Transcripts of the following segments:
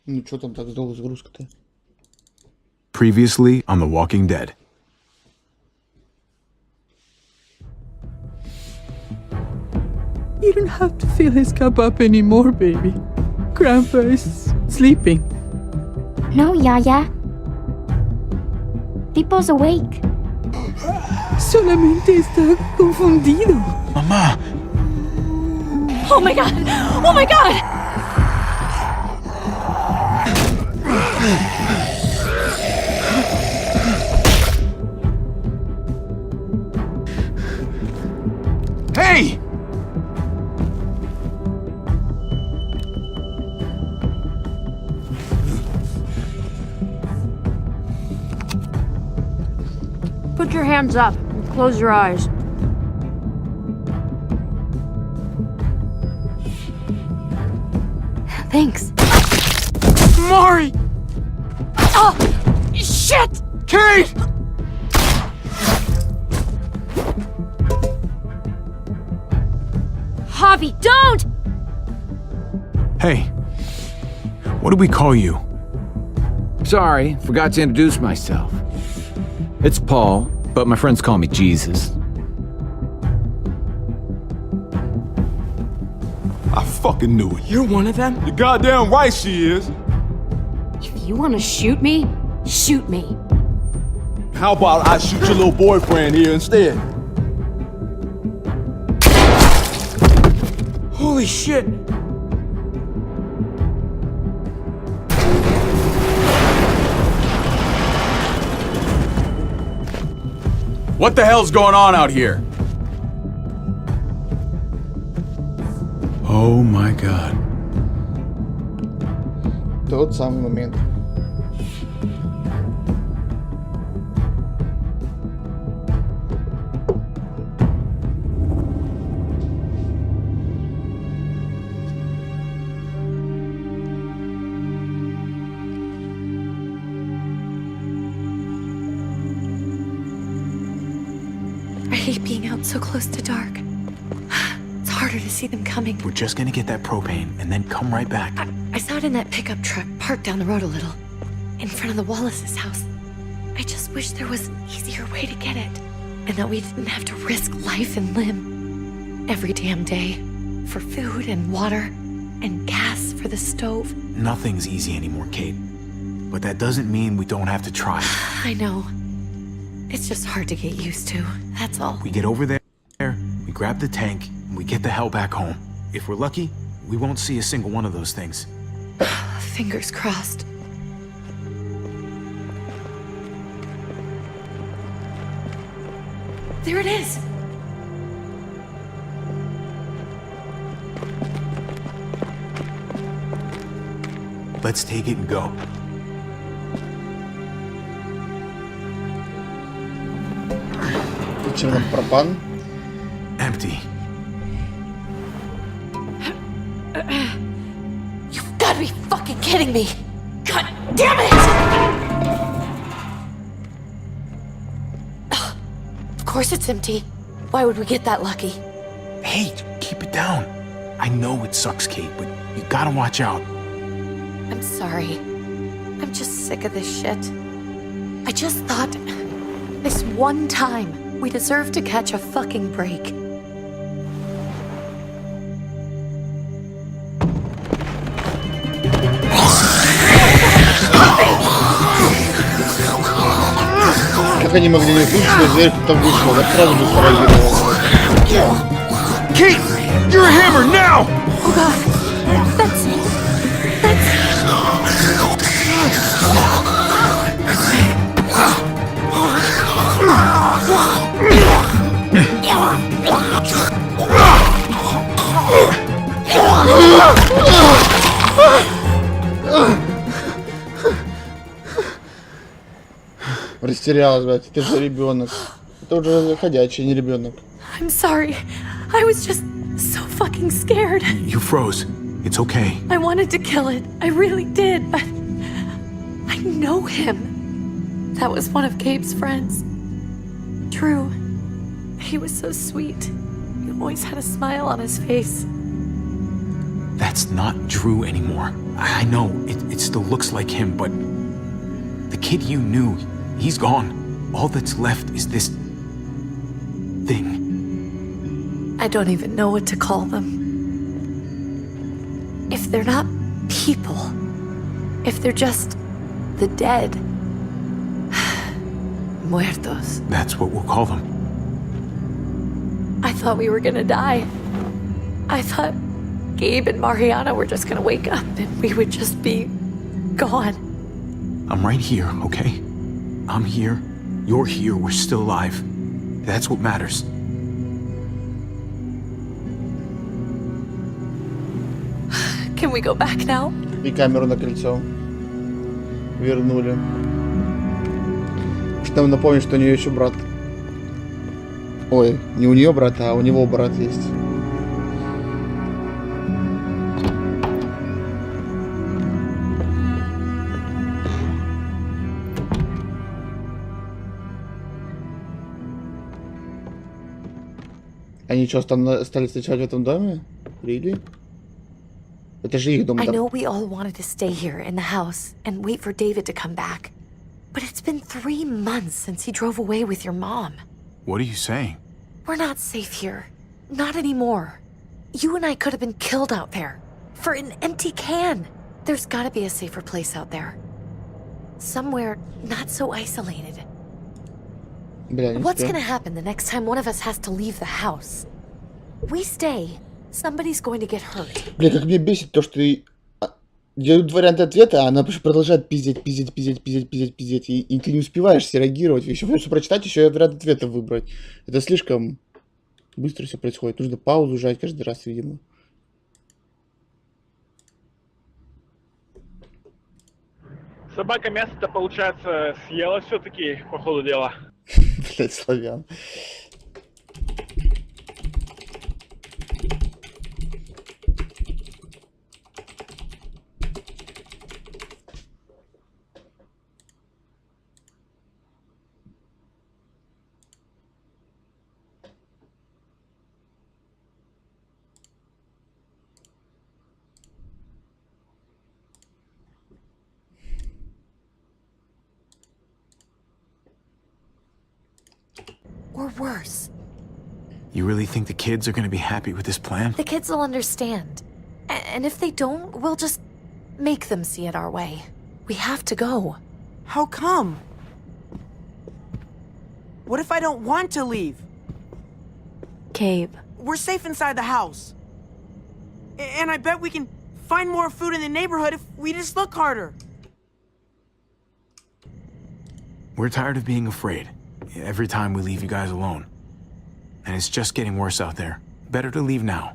Ну что там так долго загрузка-то? Previously on The Walking Dead. You don't have to fill his cup up anymore, baby. Grandpa is sleeping. No, Yaya. Pipo's awake. Solamente está confundido. Mamá! Oh my god! Oh my god! Hey! Put your hands up and close your eyes. Thanks. Mari! Oh! Shit! Kate! Javi, don't! Hey. What do we call you? Sorry, forgot to introduce myself. It's Paul, but my friends call me Jesus. I fucking knew it. You're one of them? You're goddamn right she is. If you want to shoot me, shoot me. How about I shoot your little boyfriend here instead? Holy shit! What the hell's going on out here? Oh my god. Тот самый момент. I hate being out so close to dark. It's harder to see them coming. We're just gonna get that propane and then come right back. I saw it in that pickup truck parked down the road a little, in front of the Wallace's house. I just wish there was an easier way to get it, and that we didn't have to risk life and limb every damn day for food and water and gas for the stove. Nothing's easy anymore, Kate. But that doesn't mean we don't have to try. I know. It's just hard to get used to, that's all. We get over there, we grab the tank, and we get the hell back home. If we're lucky, we won't see a single one of those things. Fingers crossed. There it is! Let's take it and go. Зачем нам пропан? Empty. You've gotta be fucking kidding me! God damn it! Ugh. Of course it's empty. Why would we get that lucky? Hey, keep it down. I know it sucks, Kate, but you gotta watch out. I'm sorry. I'm just sick of this shit. I just thought this one time we deserve to catch a fucking break. Как они могли не слышать, что дверь кто-то вышел? Я сразу бы среагировал. Kate, your hammer now! Oh god, that's... Растерялась, блядь, это же ребенок. Это уже ходячий, не ребенок. I'm sorry. I was just so fucking scared. You froze. It's okay. I wanted to kill it. I really did, but I know him. That was one of Gabe's friends. Drew. He was so sweet. He always had a smile on his face. That's not Drew anymore. I know, it still looks like him, but the kid you knew, he's gone. All that's left is this thing. I don't even know what to call them. If they're not people, if they're just the dead, muertos. That's what we'll call them. I thought we were gonna die. I thought Gabe and Mariana were just gonna wake up and we would just be gone. I'm right here, okay? I'm here. You're here. We're still alive. That's what matters. Can we go back now? И камеру на крыльцо. Вернули. Что нам напомнить, что у нее еще брат. Ой, не у нее брат, а у него брат есть. Они что, стали встречать в этом доме? Really? Это же их дом. I know we all wanted to stay here in the house and wait for David to come back. But it's been 3 months since he drove away with your mom. What are you saying? We're not safe here. Not anymore. You and I could have been killed out there. For an empty can. There's gotta be a safer place out there. Somewhere not so isolated. Бля, не What's успел. gonna happen the next time one of us has to leave the house? We stay, somebody's going to get hurt. Бля, как меня бесит то, что дают варианты ответа, а она продолжает пиздеть. И ты не успеваешь среагировать. Еще хочешь прочитать, еще и вариант ответа выбрать. Это слишком быстро все происходит. Нужно паузу жать каждый раз, видимо. Собака мясо-то, получается, съела все-таки, по ходу дела. Блять, славян. Or worse. You really think the kids are gonna be happy with this plan? The kids will understand. And if they don't, we'll just make them see it our way. We have to go. How come? What if I don't want to leave? Gabe. We're safe inside the house. And I bet we can find more food in the neighborhood if we just look harder. We're tired of being afraid. Every time we leave you guys alone. And it's just getting worse out there. Better to leave now.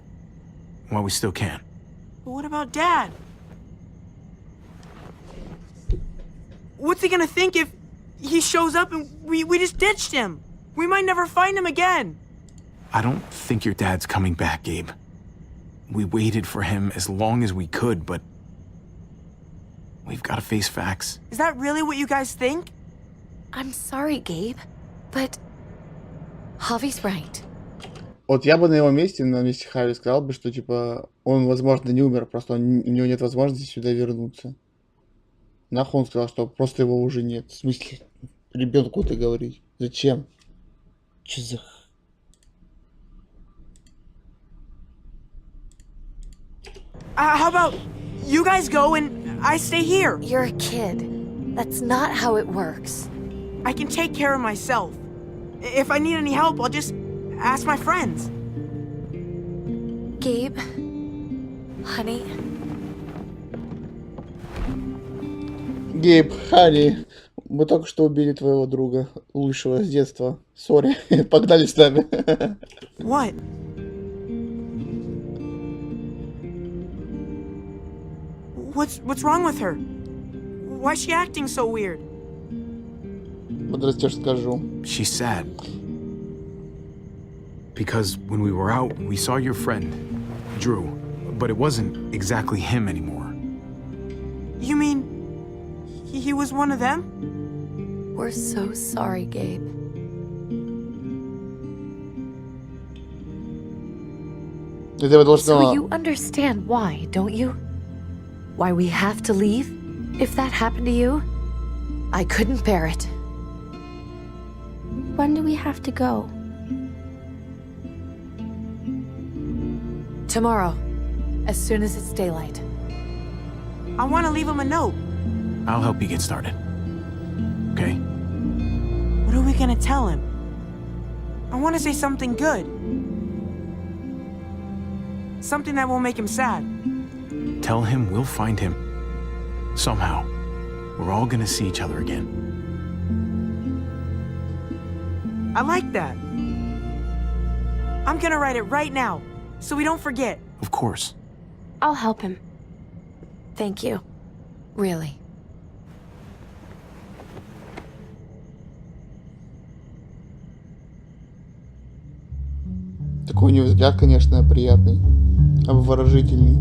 While we still can. But what about Dad? What's he gonna think if he shows up and we just ditched him? We might never find him again. I don't think your dad's coming back, Gabe. We waited for him as long as we could, but we've got to face facts. Is that really what you guys think? I'm sorry, Gabe. But Javi's right. Вот я бы на его месте, на месте Хави, сказал бы, что типа он, возможно, не умер, просто у него нет возможности сюда вернуться. Нахуй он сказал, что просто его уже нет. В смысле, ребенку это говорить? Зачем? Че за... How about you guys go and I stay here? You're a kid. That's not how it works. I can take care of myself. If I need any help, I'll just ask my friends. Gabe, honey. Гейб, Ханни, мы только что убили твоего друга, лучшего с детства. Сори, погнали с нами. What? What's wrong with her? Why is she acting so weird? Подрастешь, скажу. She's sad. Because when we were out, we saw your friend, Drew. But it wasn't exactly him anymore. You mean he was one of them? We're so sorry, Gabe. Этого So должно... you understand why, don't you? Why we have to leave? If that happened to you, I couldn't bear it. When do we have to go? Tomorrow, as soon as it's daylight. I want to leave him a note. I'll help you get started. Okay? What are we gonna tell him? I want to say something good. Something that won't make him sad. Tell him we'll find him. Somehow. We're all gonna see each other again. I like that. I'm gonna write it right now, so we don't forget. Of course. I'll help him. Thank you. Really. Такой у него взгляд, конечно, приятный. Обворожительный.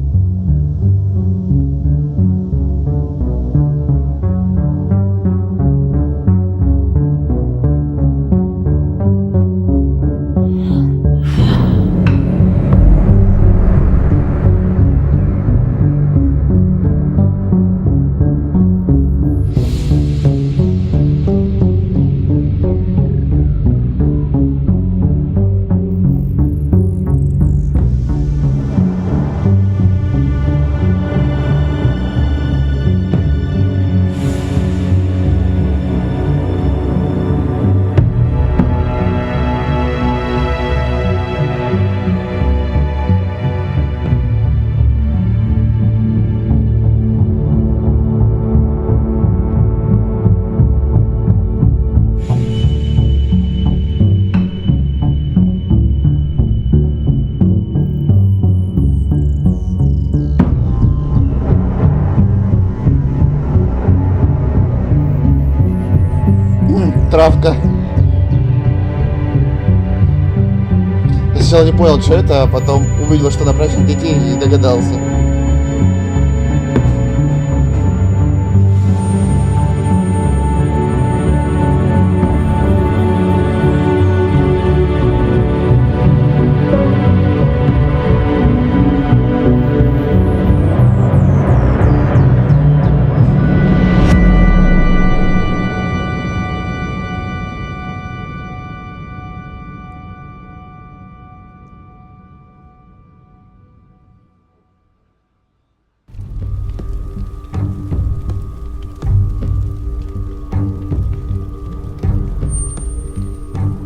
Травка. Я сначала не понял, что это, а потом увидел, что направить детей и догадался.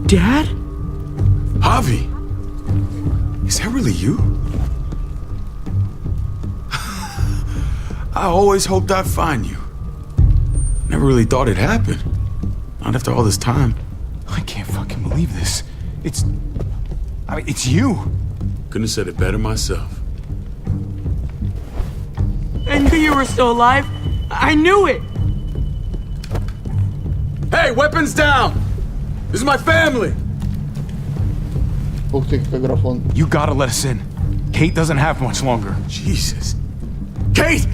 Dad? Javi! Is that really you? I always hoped I'd find you. Never really thought it'd happen. Not after all this time. I can't fucking believe this. It's you. Couldn't have said it better myself. I knew you were still alive. I knew it. Hey, weapons down! This is my family! Ух ты, какой графон. You gotta let us in. Kate doesn't have much longer. Jesus. Kate!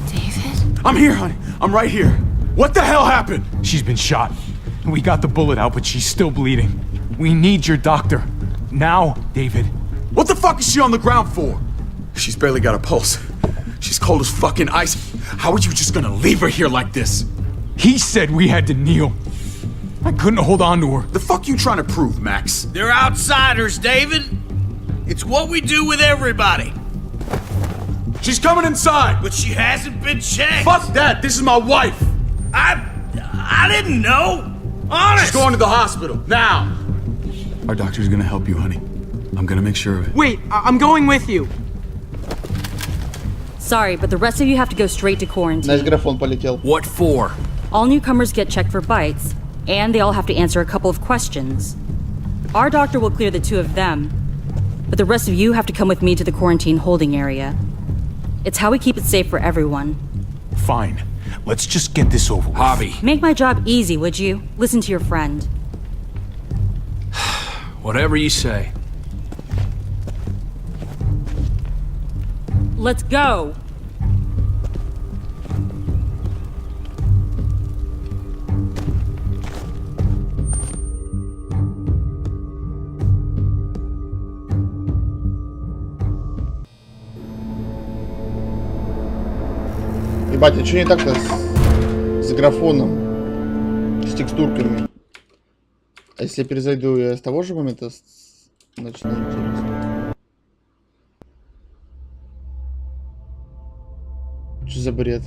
David? I'm here, honey. I'm right here. What the hell happened? She's been shot. We got the bullet out, but she's still bleeding. We need your doctor. Now, David. What the fuck is she on the ground for? She's barely got a pulse. She's cold as fucking ice. How are you just gonna leave her here like this? He said we had to kneel. I couldn't hold on to her. The fuck you trying to prove, Max? They're outsiders, David. It's what we do with everybody. She's coming inside! But she hasn't been checked. Fuck that! This is my wife! I didn't know. Honest. She's going to the hospital, now! Our doctor's gonna help you, honey. I'm gonna make sure of it. Wait, I'm going with you. Sorry, but the rest of you have to go straight to quarantine. Наш графон полетел. What for? All newcomers get checked for bites, and they all have to answer a couple of questions. Our doctor will clear the two of them, but the rest of you have to come with me to the quarantine holding area. It's how we keep it safe for everyone. Fine. Let's just get this over with. Javi. Make my job easy, would you? Listen to your friend. Whatever you say. Let's go! Ебать, а что не так-то с графоном? С текстурками? А если я перезайду, я с того же момента начну, интересно. Что за бред?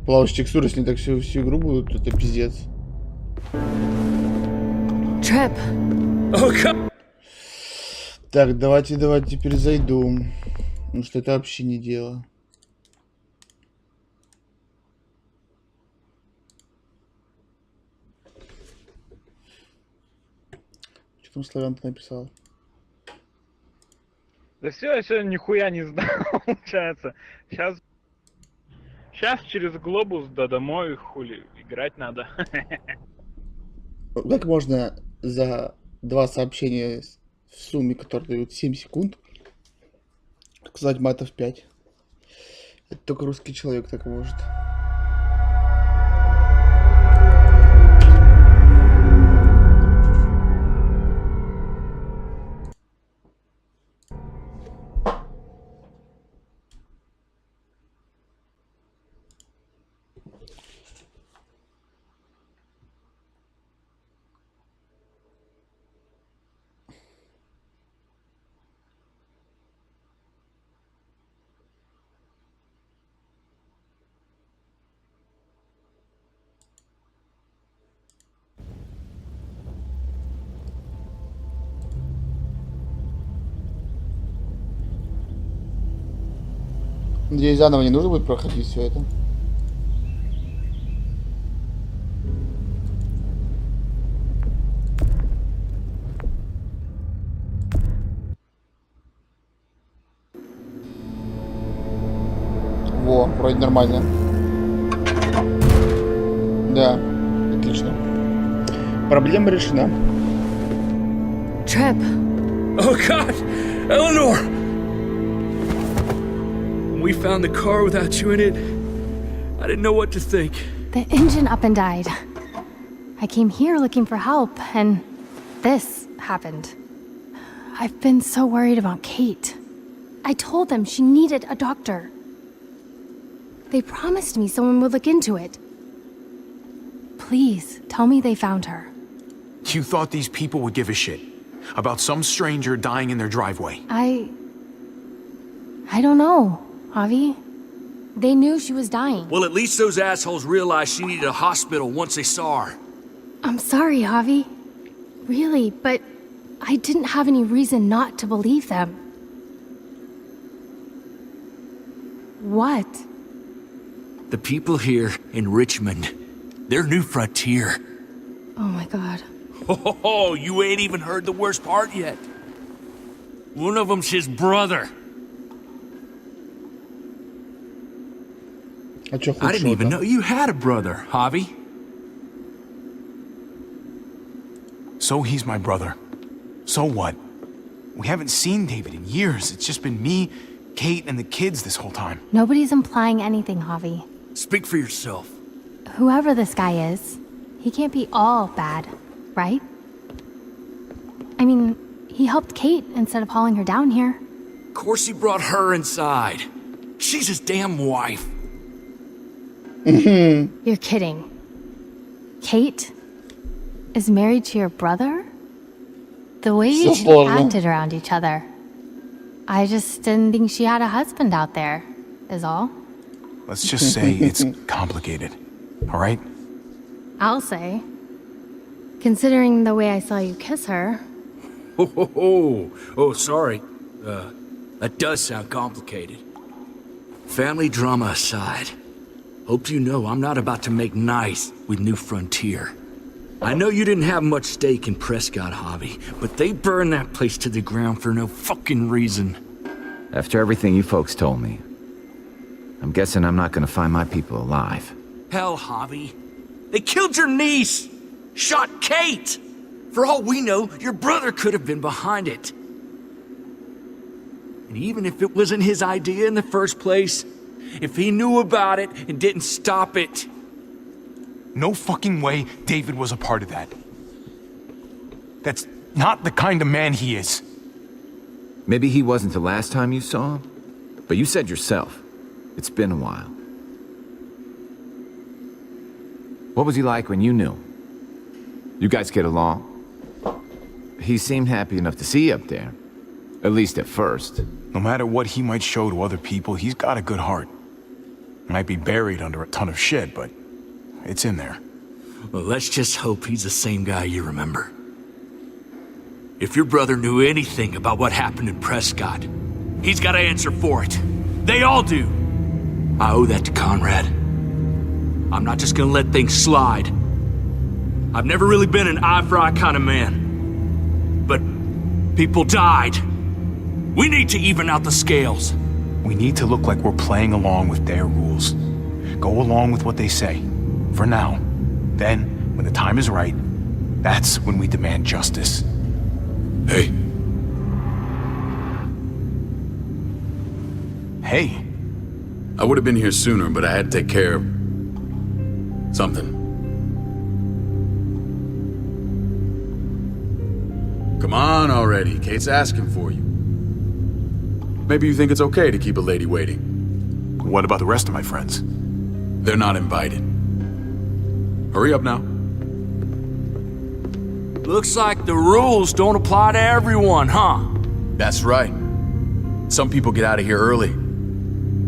Плавающие текстуры, если не так всю игру будут, это пиздец. Trip. Так, давайте перезайду. Потому что это вообще не дело. Что там Славян-то написал? Да все, я сегодня нихуя не знал, получается. Сейчас через глобус до домой, хули, играть надо. Как можно за 2 сообщения в сумме, которые дают 7 секунд, сказать матов 5? Это только русский человек так может. Надеюсь, заново не нужно будет проходить все это. Во, вроде нормально. Да, отлично. Проблема решена. Trip. Oh God, Eleanor! When we found the car without you in it, I didn't know what to think. The engine up and died. I came here looking for help, and this happened. I've been so worried about Kate. I told them she needed a doctor. They promised me someone would look into it. Please, tell me they found her. You thought these people would give a shit about some stranger dying in their driveway? I don't know, Javi. They knew she was dying. Well, at least those assholes realized she needed a hospital once they saw her. I'm sorry, Javi. Really, but I didn't have any reason not to believe them. What? The people here in Richmond, their new frontier. Oh my god. Oh, you ain't even heard the worst part yet. One of them's his brother. I didn't even know you had a brother, Javi. So he's my brother. So what? We haven't seen David in years. It's just been me, Kate, and the kids this whole time. Nobody's implying anything, Javi. Speak for yourself. Whoever this guy is, he can't be all bad, right? I mean, he helped Kate instead of hauling her down here. Of course he brought her inside. She's his damn wife. You're kidding. Kate is married to your brother? The way you acted around each other. I just didn't think she had a husband out there, is all. Let's just say it's complicated, all right? I'll say. Considering the way I saw you kiss her. Oh, sorry. That does sound complicated. Family drama aside, hope you know I'm not about to make nice with New Frontier. I know you didn't have much stake in Prescott, Javi, but they burned that place to the ground for no fucking reason. After everything you folks told me, I'm guessing I'm not gonna find my people alive. Hell, Javi. They killed your niece! Shot Kate! For all we know, your brother could have been behind it. And even if it wasn't his idea in the first place, if he knew about it and didn't stop it... No fucking way David was a part of that. That's not the kind of man he is. Maybe he wasn't the last time you saw him, but you said yourself, it's been a while. What was he like when you knew? You guys get along? He seemed happy enough to see you up there. At least at first. No matter what he might show to other people, he's got a good heart. Might be buried under a ton of shit, but it's in there. Well, let's just hope he's the same guy you remember. If your brother knew anything about what happened in Prescott, he's got to answer for it. They all do. I owe that to Conrad. I'm not just gonna let things slide. I've never really been an eye-for-eye kind of man. But people died. We need to even out the scales. We need to look like we're playing along with their rules. Go along with what they say. For now. Then, when the time is right, that's when we demand justice. Hey. Hey. I would have been here sooner, but I had to take care of something. Come on already. Kate's asking for you. Maybe you think it's okay to keep a lady waiting. What about the rest of my friends? They're not invited. Hurry up now. Looks like the rules don't apply to everyone, huh? That's right. Some people get out of here early.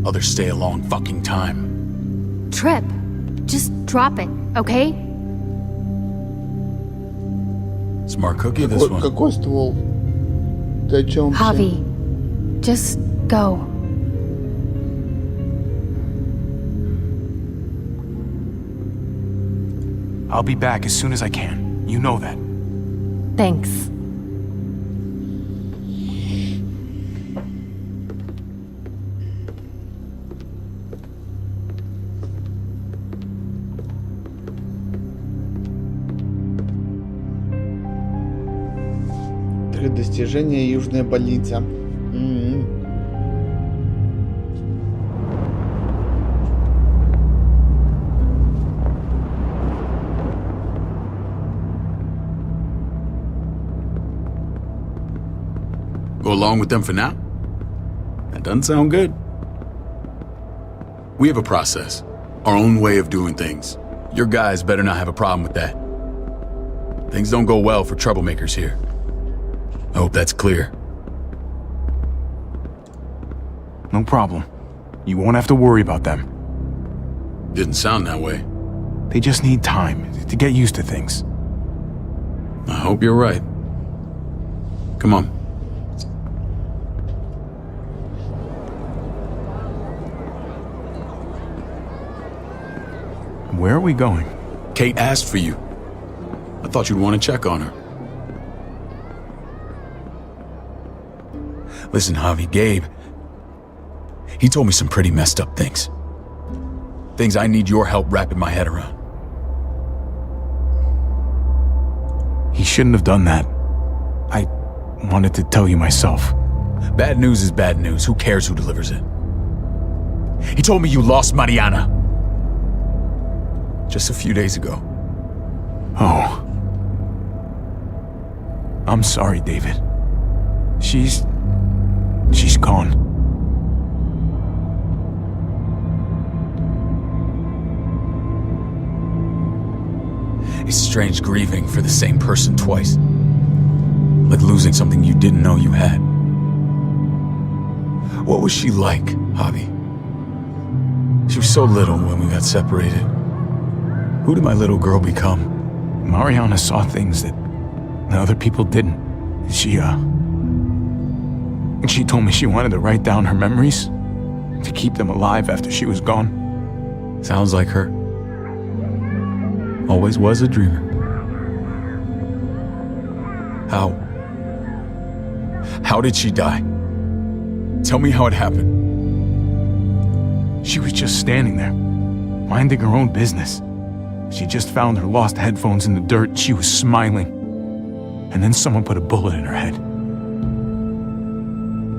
Others stay a long fucking time. Trip, just drop it, okay? Smart cookie, this one. Какой ствол? Ты о чем? Javi, just go. I'll be back as soon as I can. You know that. Thanks. Достижение Южная больница. Go along with them for now? That doesn't sound good. We have a process, our own way of doing things. Your guys better not have a problem with that. Things don't go well for troublemakers here. I hope that's clear. No problem. You won't have to worry about them. Didn't sound that way. They just need time to get used to things. I hope you're right. Come on. Where are we going? Kate asked for you. I thought you'd want to check on her. Listen, Javi, Gabe, he told me some pretty messed up things. Things I need your help wrapping my head around. He shouldn't have done that. I wanted to tell you myself. Bad news is bad news. Who cares who delivers it? He told me you lost Mariana. Just a few days ago. Oh. I'm sorry, David. She's gone. It's strange grieving for the same person twice. Like losing something you didn't know you had. What was she like, Javi? She was so little when we got separated. Who did my little girl become? Mariana saw things that other people didn't. She told me she wanted to write down her memories to keep them alive after she was gone. Sounds like her. Always was a dreamer. How did she die? Tell me how it happened. She was just standing there, minding her own business. She just found her lost headphones in the dirt. She was smiling. And then someone put a bullet in her head.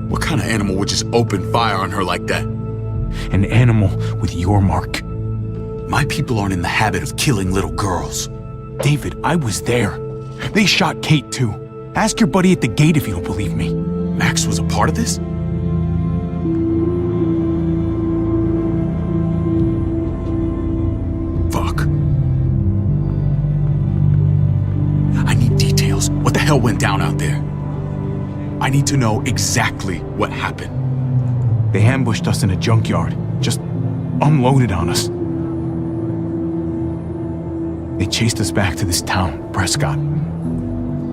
What kind of animal would just open fire on her like that? An animal with your mark. My people aren't in the habit of killing little girls. David, I was there. They shot Kate too. Ask your buddy at the gate if you don't believe me. Max was a part of this? Fuck. hell went down out there? I need to know exactly what happened. They ambushed us in a junkyard, just unloaded on us. They chased us back to this town, Prescott.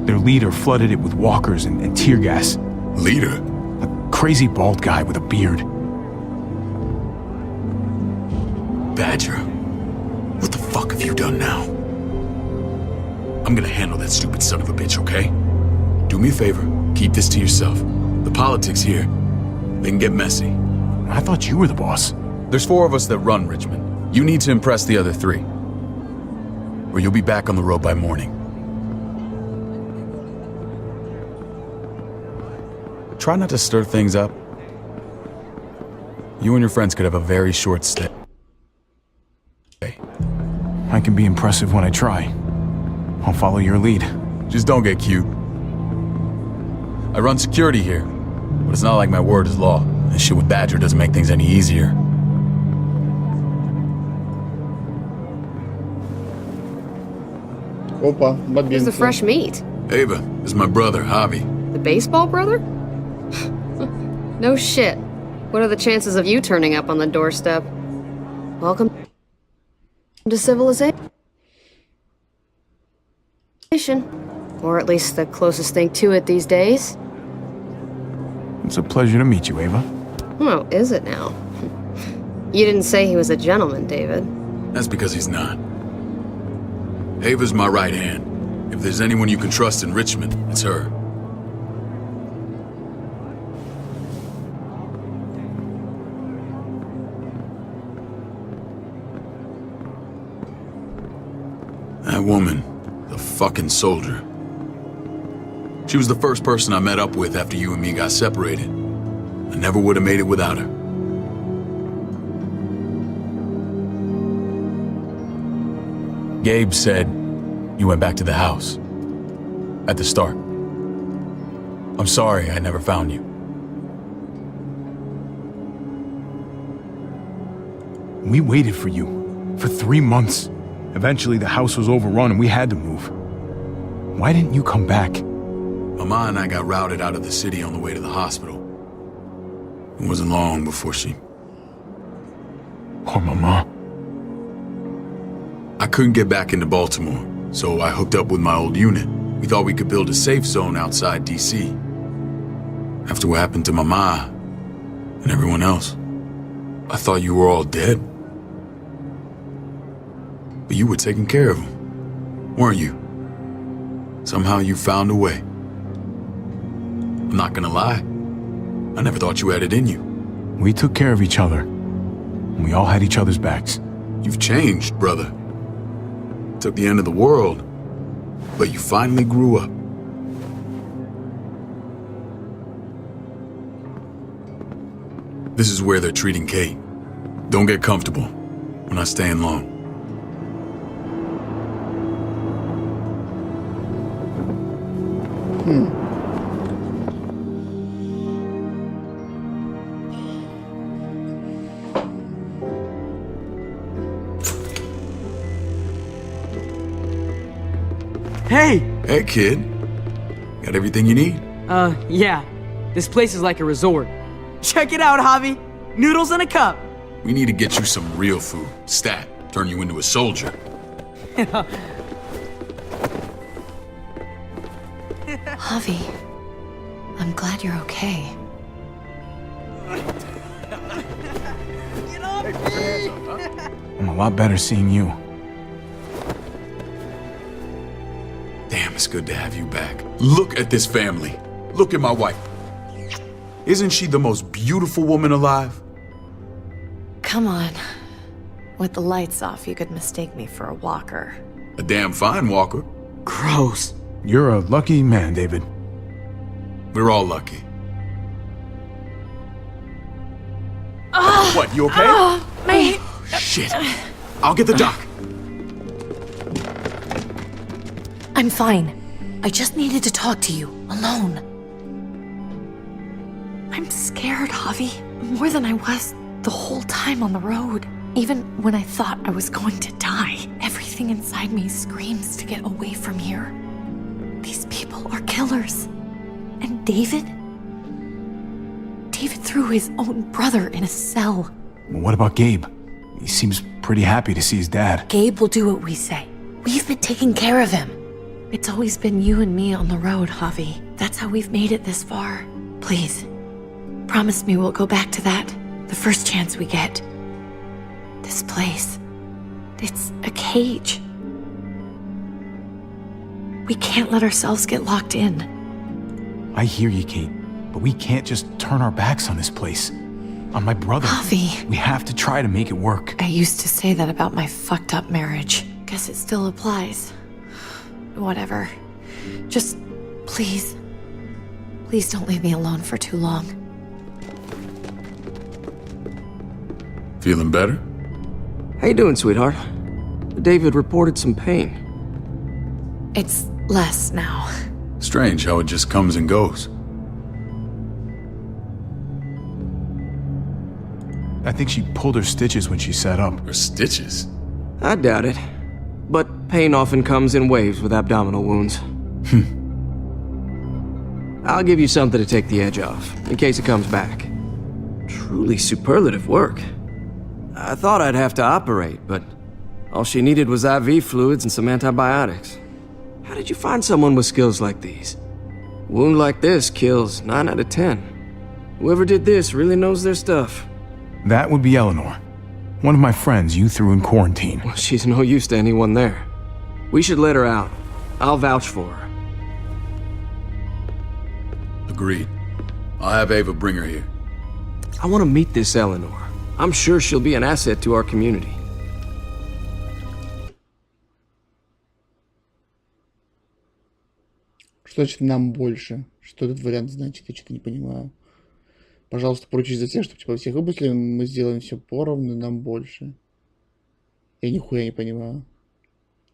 Their leader flooded it with walkers and tear gas. Leader? A crazy bald guy with a beard. Badger, what the fuck have you done now? I'm gonna handle that stupid son of a bitch, okay? Do me a favor, keep this to yourself. The politics here, they can get messy. I thought you were the boss. There's 4 of us that run Richmond. You need to impress the other 3. Or you'll be back on the road by morning. Try not to stir things up. You and your friends could have a very short stay. I can be impressive when I try. I'll follow your lead. Just don't get cute. I run security here, but it's not like my word is law. And shit with Badger doesn't make things any easier. Опа, Where's the бабинцы. fresh meat? Ava, this is my brother, Javi. The baseball brother? No shit. What are the chances of you turning up on the doorstep? Welcome to civilization. Or at least the closest thing to it these days. It's a pleasure to meet you, Ava. Oh, is it now? You didn't say he was a gentleman, David. That's because he's not. Ava's my right hand. If there's anyone you can trust in Richmond, it's her. That woman, the fucking soldier. She was the first person I met up with after you and me got separated. I never would have made it without her. Gabe said you went back to the house. At the start. I'm sorry I never found you. We waited for you for 3 months. Eventually, the house was overrun and we had to move. Why didn't you come back? Mama and I got routed out of the city on the way to the hospital. It wasn't long before she... Poor Mama. I couldn't get back into Baltimore, so I hooked up with my old unit. We thought we could build a safe zone outside D.C. After what happened to Mama and everyone else, I thought you were all dead. But you were taking care of them, weren't you? Somehow you found a way. I'm not gonna lie. I never thought you had it in you. We took care of each other. And we all had each other's backs. You've changed, brother. Took the end of the world, but you finally grew up. This is where they're treating Kate. Don't get comfortable. We're not staying long. Hey! Hey, kid. Got everything you need? Yeah. This place is like a resort. Check it out, Javi. Noodles in a cup. We need to get you some real food. Stat. Turn you into a soldier. Javi, I'm glad you're okay. I'm a lot better seeing you. Damn, it's good to have you back. Look at this family. Look at my wife. Isn't she the most beautiful woman alive? Come on. With the lights off, you could mistake me for a walker. A damn fine walker. Gross. You're a lucky man, David. We're all lucky. What, you okay? My... Shit. I'll get the doc. I'm fine. I just needed to talk to you, alone. I'm scared, Javi. More than I was the whole time on the road. Even when I thought I was going to die, everything inside me screams to get away from here. These people are killers. And David? David threw his own brother in a cell. Well, what about Gabe? He seems pretty happy to see his dad. Gabe will do what we say. We've been taking care of him. It's always been you and me on the road, Javi. That's how we've made it this far. Please, promise me we'll go back to that the first chance we get. This place, it's a cage. We can't let ourselves get locked in. I hear you, Kate, but we can't just turn our backs on this place. On my brother. Javi. We have to try to make it work. I used to say that about my fucked up marriage. Guess it still applies. Whatever. Just, please don't leave me alone for too long. Feeling better? How you doing, sweetheart? David reported some pain. It's less now. Strange how it just comes and goes. I think she pulled her stitches when she sat up. Her stitches? I doubt it. But pain often comes in waves with abdominal wounds. I'll give you something to take the edge off, in case it comes back. Truly superlative work. I thought I'd have to operate, but all she needed was IV fluids and some antibiotics. How did you find someone with skills like these? A wound like this kills 9 out of 10. Whoever did this really knows their stuff. That would be Eleanor. One of my friends you threw in quarantine. Well, she's no use to anyone there. We should let her out. I'll vouch for her. Agreed. I'll have Ava bring her here. I want to meet this Eleanor. I'm sure she'll be an asset to our community. Что значит нам больше? Что этот вариант значит? Я что-то не понимаю. Пожалуйста, поручись за всех, чтобы типа всех выпустили, мы сделаем все поровну, нам больше. Я нихуя не понимаю.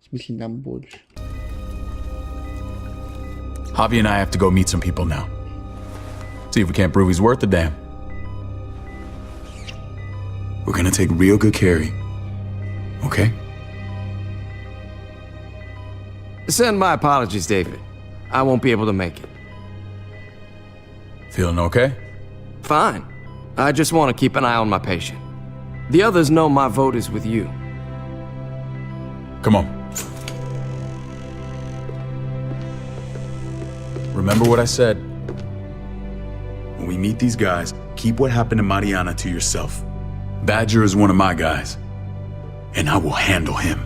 В смысле нам больше? Javi and I have to go meet some people now. See if we can't prove he's worth the damn. We're gonna take real good care of you. Okay? Send my apologies, David. I won't be able to make it. Feeling okay? Fine. I just want to keep an eye on my patient. The others know my vote is with you. Come on. Remember what I said. When we meet these guys, keep what happened to Mariana to yourself. Badger is one of my guys, and I will handle him.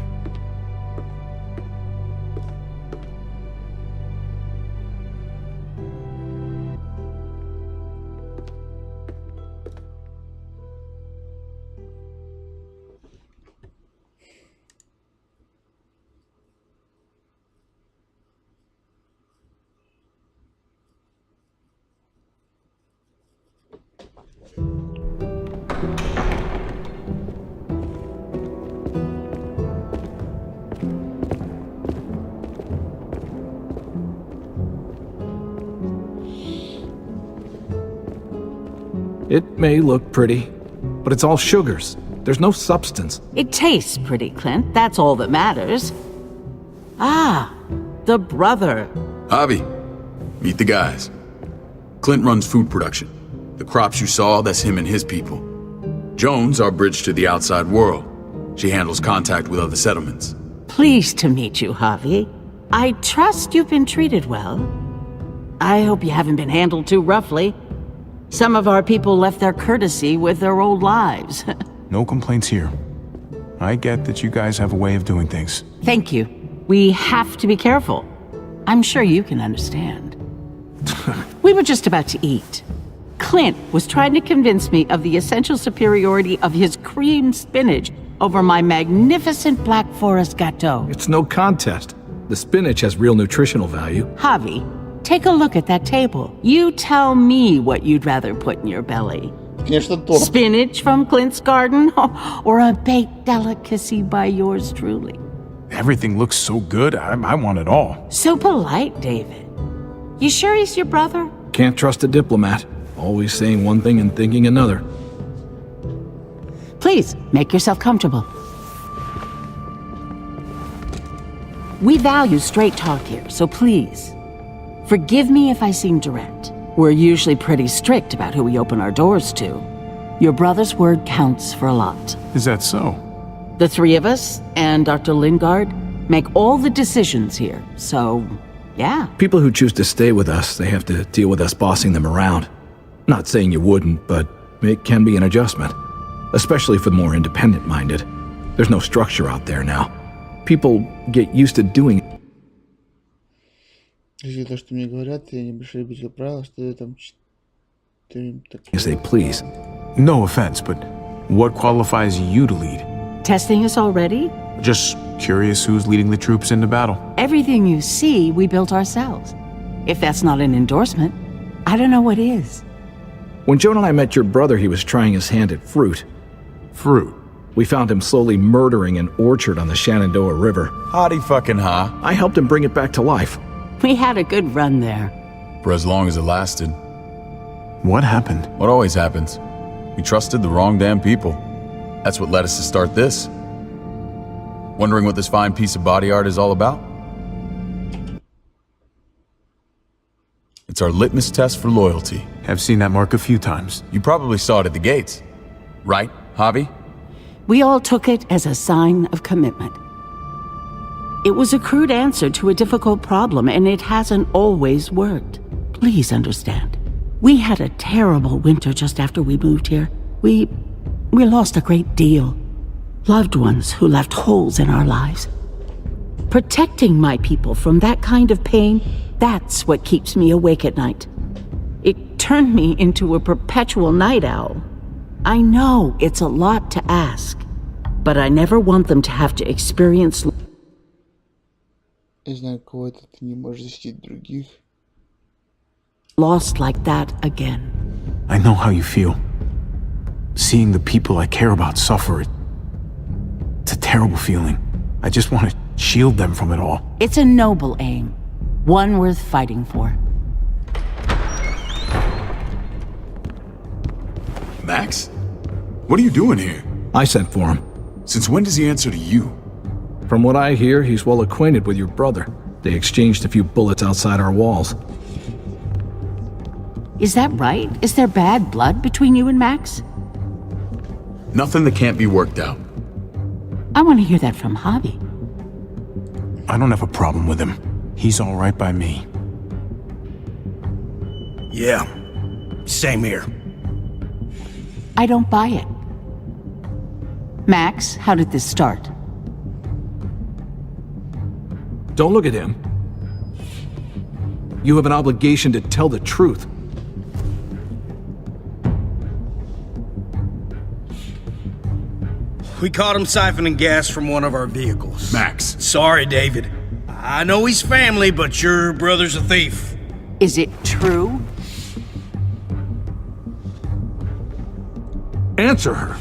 It may look pretty, but it's all sugars. There's no substance. It tastes pretty, Clint. That's all that matters. Ah, the brother. Javi, meet the guys. Clint runs food production. The crops you saw, that's him and his people. Jones, our bridge to the outside world. She handles contact with other settlements. Pleased to meet you, Javi. I trust you've been treated well. I hope you haven't been handled too roughly. Some of our people left their courtesy with their old lives. No complaints here. I get that you guys have a way of doing things. Thank you. We have to be careful. I'm sure you can understand. We were just about to eat. Clint was trying to convince me of the essential superiority of his cream spinach over my magnificent Black Forest gâteau. It's no contest. The spinach has real nutritional value. Javi, take a look at that table. You tell me what you'd rather put in your belly. Spinach from Clint's garden or a baked delicacy by yours truly? Everything looks so good, I want it all. So polite, David. You sure he's your brother? Can't trust a diplomat. Always saying one thing and thinking another. Please, make yourself comfortable. We value straight talk here, so please, Forgive me if I seem direct. We're usually pretty strict about who we open our doors to. Your brother's word counts for a lot. Is that so? The three of us and Dr. Lingard make all the decisions here, so yeah. People who choose to stay with us, they have to deal with us bossing them around. Not saying you wouldn't, but it can be an adjustment. Especially for the more independent-minded. There's no structure out there now. People get used to doing it. Если то, что мне говорят, я небольшой любитель правил, что я там... As they please. No offense, but what qualifies you to lead? Testing us already? Just curious who's leading the troops into battle. Everything you see, we built ourselves. If that's not an endorsement, I don't know what is. When Joan and I met your brother, he was trying his hand at fruit. Fruit? We found him slowly murdering an orchard on the Shenandoah River. Howdy fucking ha. I helped him bring it back to life. We had a good run there. For as long as it lasted. What happened? What always happens. We trusted the wrong damn people. That's what led us to start this. Wondering what this fine piece of body art is all about? It's our litmus test for loyalty. I've seen that mark a few times. You probably saw it at the gates. Right, Javi? We all took it as a sign of commitment. It was a crude answer to a difficult problem, and it hasn't always worked. Please understand. We had a terrible winter just after we moved here. We lost a great deal. Loved ones who left holes in our lives. Protecting my people from that kind of pain, that's what keeps me awake at night. It turned me into a perpetual night owl. I know it's a lot to ask, but I never want them to have to experience... Я знаю, кого-то ты не можешь защитить других. Lost like that again. I know how you feel. Seeing the people I care about suffer, it's a terrible feeling. I just want to shield them from it all. It's a noble aim. One worth fighting for. Max? What are you doing here? I sent for him. Since when does he answer to you? From what I hear, he's well acquainted with your brother. They exchanged a few bullets outside our walls. Is that right? Is there bad blood between you and Max? Nothing that can't be worked out. I want to hear that from Javi. I don't have a problem with him. He's all right by me. Yeah, same here. I don't buy it. Max, how did this start? Don't look at him. You have an obligation to tell the truth. We caught him siphoning gas from one of our vehicles. Max. Sorry, David. I know he's family, but your brother's a thief. Is it true? Answer her.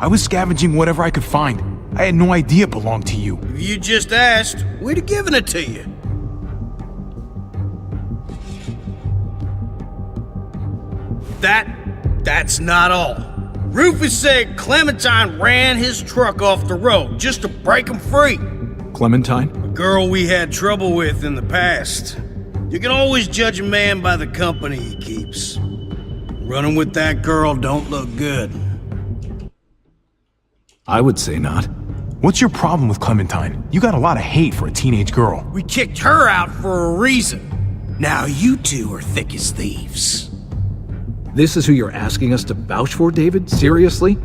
I was scavenging whatever I could find. I had no idea it belonged to you. If you just asked, we'd have given it to you. That's not all. Rufus said Clementine ran his truck off the road just to break him free. Clementine? A girl we had trouble with in the past. You can always judge a man by the company he keeps. Running with that girl don't look good. I would say not. What's your problem with Clementine? You got a lot of hate for a teenage girl. We kicked her out for a reason. Now you two are thick as thieves. This is who you're asking us to vouch for, David? Seriously?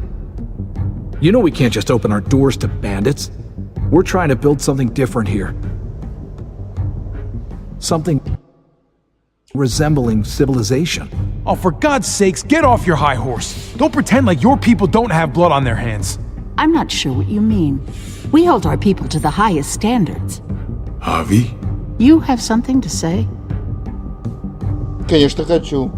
You know we can't just open our doors to bandits. We're trying to build something different here. Something resembling civilization. Oh, for God's sakes, get off your high horse. Don't pretend like your people don't have blood on their hands. I'm not sure what you mean. We hold our people to the highest standards. Javi? You have something to say? Конечно, хочу.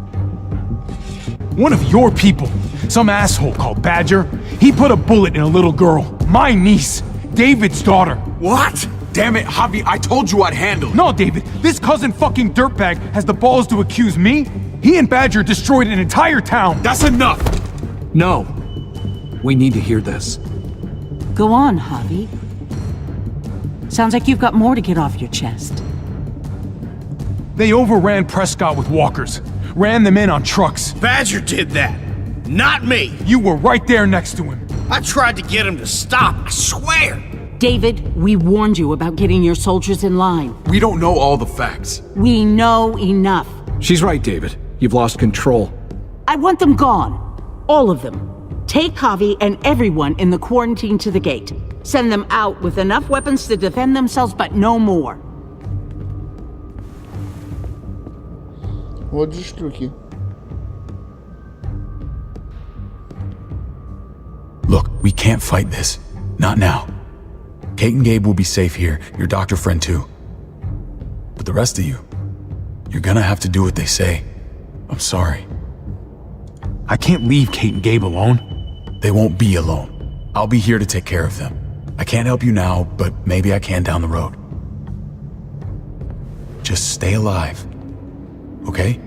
One of your people, some asshole called Badger, he put a bullet in a little girl, my niece, David's daughter. What? Damn it, Javi, I told you I'd handle it. No, David, this cousin fucking dirtbag has the balls to accuse me? He and Badger destroyed an entire town. That's enough! No. We need to hear this. Go on, Javi. Sounds like you've got more to get off your chest. They overran Prescott with walkers. Ran them in on trucks. Badger did that. Not me. You were right there next to him. I tried to get him to stop, I swear. David, we warned you about getting your soldiers in line. We don't know all the facts. We know enough. She's right, David. You've lost control. I want them gone. All of them. Take Javi and everyone in the quarantine to the gate. Send them out with enough weapons to defend themselves, but no more. Вот же штуки. Look, we can't fight this. Not now. Kate and Gabe will be safe here, your doctor friend too. But the rest of you, you're gonna have to do what they say. I'm sorry. I can't leave Kate and Gabe alone. They won't be alone. I'll be here to take care of them. I can't help you now, but maybe I can down the road. Just stay alive, okay?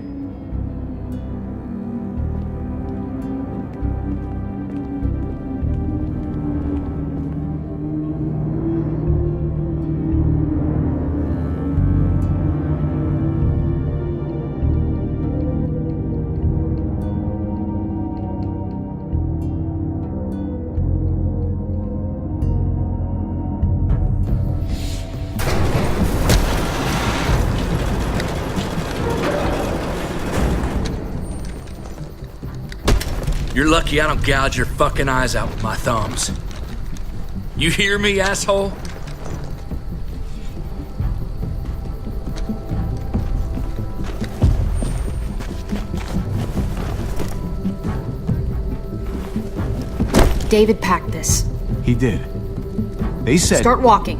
You're lucky I don't gouge your fucking eyes out with my thumbs. You hear me, asshole? David packed this. He did. They said... Start walking.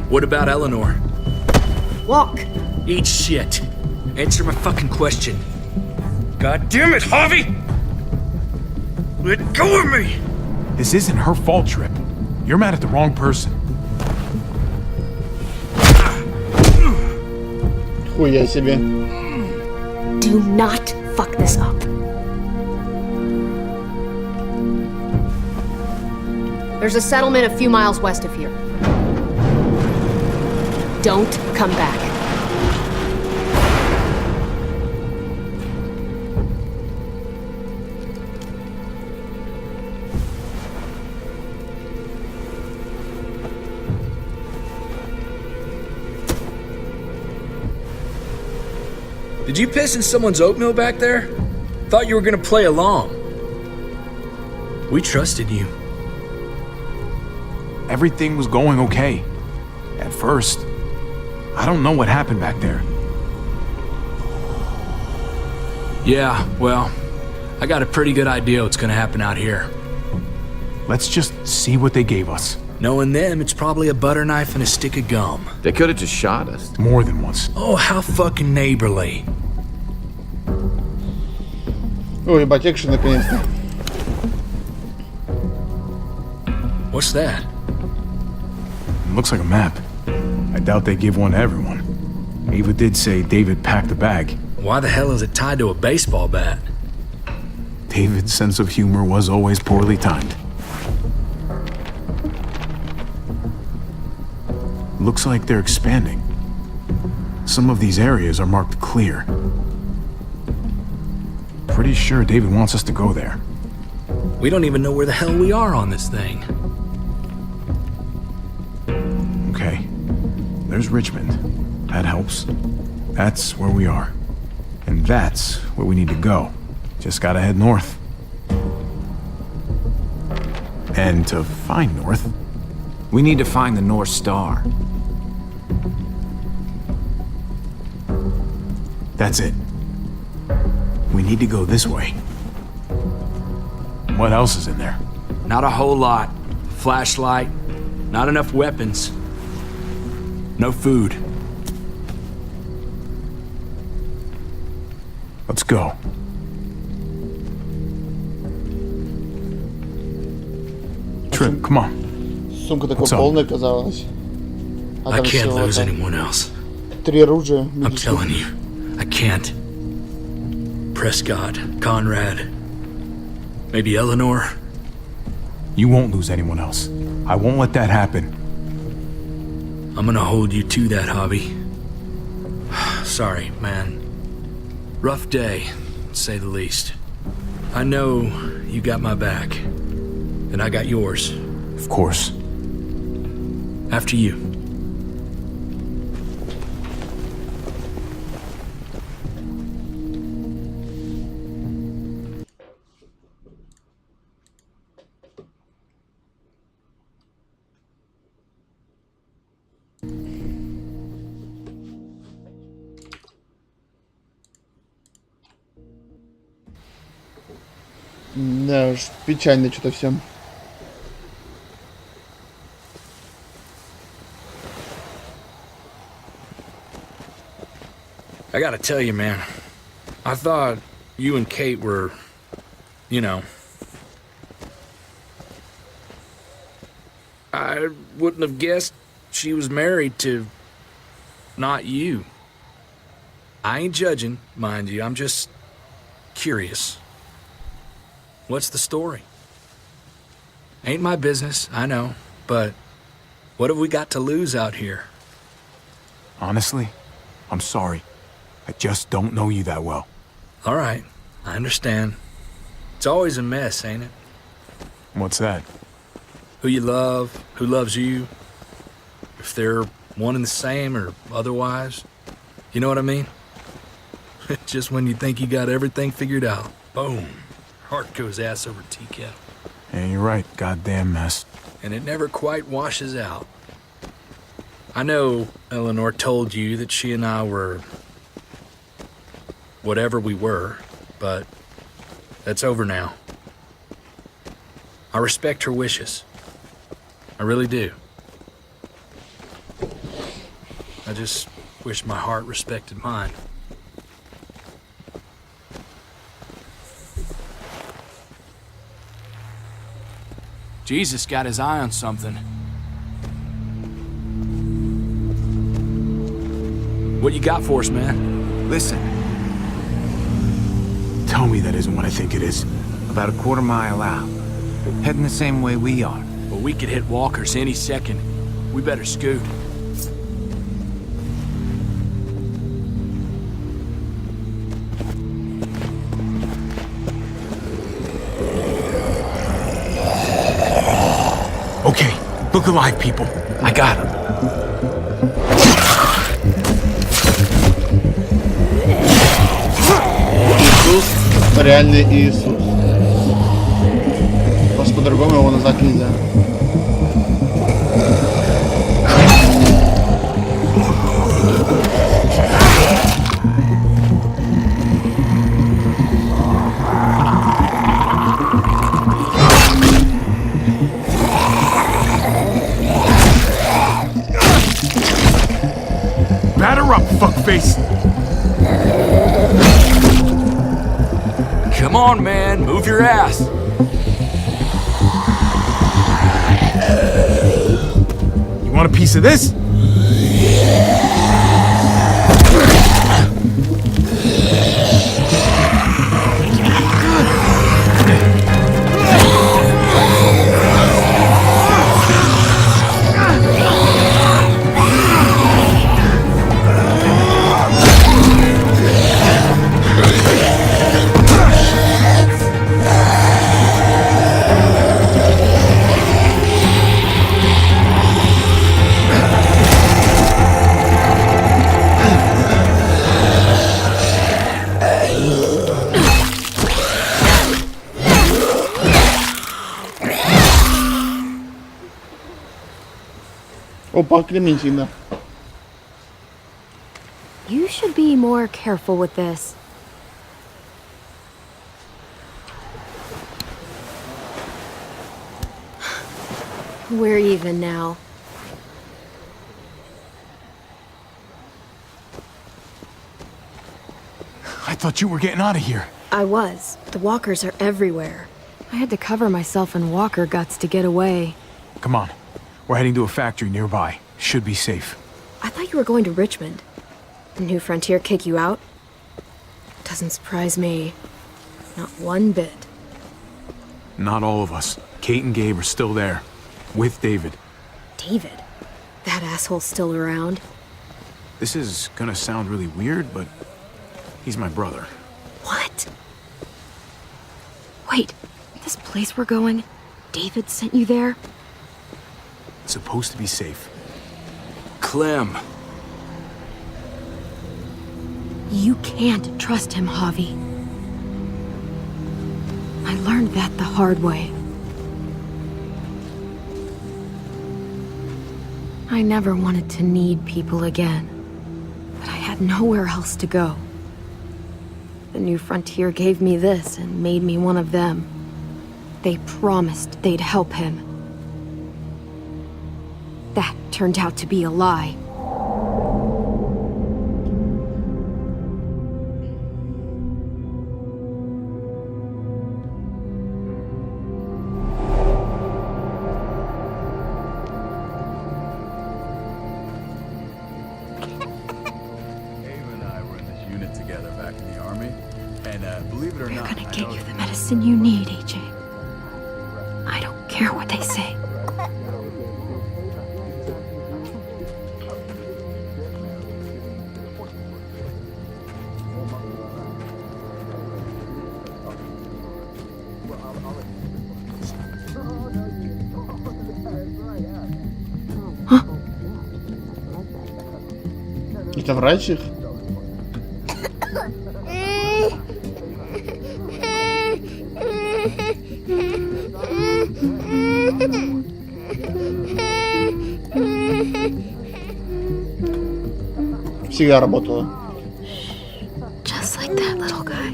What about Eleanor? Walk. Eat shit. Answer my fucking question. God damn it, Javi! Let go of me! This isn't her fault, Trip. You're mad at the wrong person. Хуя себе. Do not fuck this up. There's a settlement a few miles west of here. Don't come back. Did you piss in someone's oatmeal back there? Thought you were gonna play along. We trusted you. Everything was going okay. At first. I don't know what happened back there. Yeah, well, I got a pretty good idea what's gonna happen out here. Let's just see what they gave us. Knowing them, it's probably a butter knife and a stick of gum. They could have just shot us. More than once. Oh, how fucking neighborly. Ой, ебать, экшен наконец-то. What's that? It looks like a map. I doubt they give one to everyone. Ava did say David packed the bag. Why the hell is it tied to a baseball bat? David's sense of humor was always poorly timed. Looks like they're expanding. Some of these areas are marked clear. Pretty sure David wants us to go there. We don't even know where the hell we are on this thing. Okay. There's Richmond. That helps. That's where we are. And that's where we need to go. Just gotta head north. And to find north... We need to find the North Star. That's it. We need to go this way. What else is in there? Not a whole lot. Flashlight. Not enough weapons. No food. Let's go. Trip, come on. Сумка такая полная казалась. А I там can't всего lose там anyone else. 3 оружия. I'm telling you, I can't. Prescott, Conrad, maybe Eleanor. You won't lose anyone else. I won't let that happen. I'm gonna hold you to that, hobby. Sorry, man. Rough day, to say the least. I know you got my back, and I got yours. Of course. After you. Да уж, печально что-то все. I gotta tell you, man. I thought you and Kate were, you know... I wouldn't have guessed she was married to... not you. I ain't judging, mind you. I'm just... curious. What's the story? Ain't my business, I know, but what have we got to lose out here? Honestly, I'm sorry. I just don't know you that well. All right, I understand. It's always a mess, ain't it? What's that? Who you love, who loves you, if they're one and the same or otherwise. You know what I mean? Just when you think you got everything figured out, boom. Heart goes ass over tea kettle. Yeah, you're right. Goddamn mess. And it never quite washes out. I know Eleanor told you that she and I were... whatever we were, but that's over now. I respect her wishes. I really do. I just wish my heart respected mine. Jesus got his eye on something. What you got for us, man? Listen. Tell me that isn't what I think it is. About a quarter mile out. Heading the same way we are. Well, we could hit walkers any second. We better scoot. Okay, look alive, people. I got him. Иисус, реальный Иисус. Просто по-другому его назвать нельзя. Batter up, fuckface! Come on, man, move your ass. You want a piece of this? Опа, Клементина. You should be more careful with this. We're even now. I thought you were getting out of here. I was. The walkers are everywhere. I had to cover myself in walker guts to get away. Come on. We're heading to a factory nearby. Should be safe. I thought you were going to Richmond. New Frontier kick you out? Doesn't surprise me. Not one bit. Not all of us. Kate and Gabe are still there. With David. David? The that asshole's still around. This is gonna sound really weird, but he's my brother. What? Wait, this place we're going, David sent you there? It's supposed to be safe. Clem. You can't trust him, Javi. I learned that the hard way. I never wanted to need people again, but I had nowhere else to go. The New Frontier gave me this and made me one of them. They promised they'd help him. That turned out to be a lie. You need, AJ. I don't care what they say. Huh? Это врач их? Всегда работала. Just like that little guy.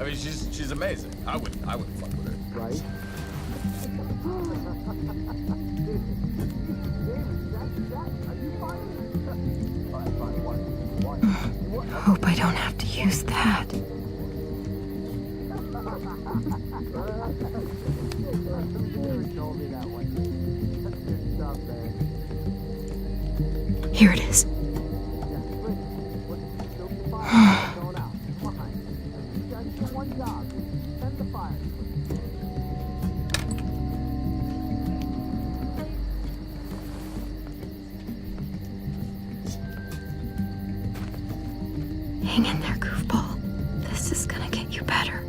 I mean, she's amazing. I wouldn't fuck with her. Right? Hope I don't have to use that. Here it is. Hang in there, goofball. This is gonna get you better.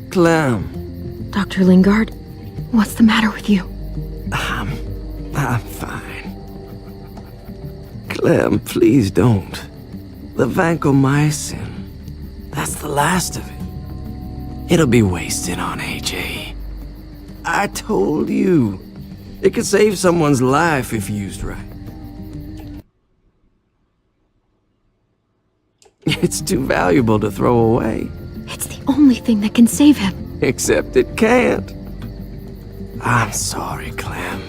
Clem. Dr. Lingard, what's the matter with you? I'm fine. Clem, please don't. The vancomycin. That's the last of it. It'll be wasted on AJ. I told you. It could save someone's life if used right. It's too valuable to throw away. It's the only thing that can save him. Except it can't. I'm sorry, Clem.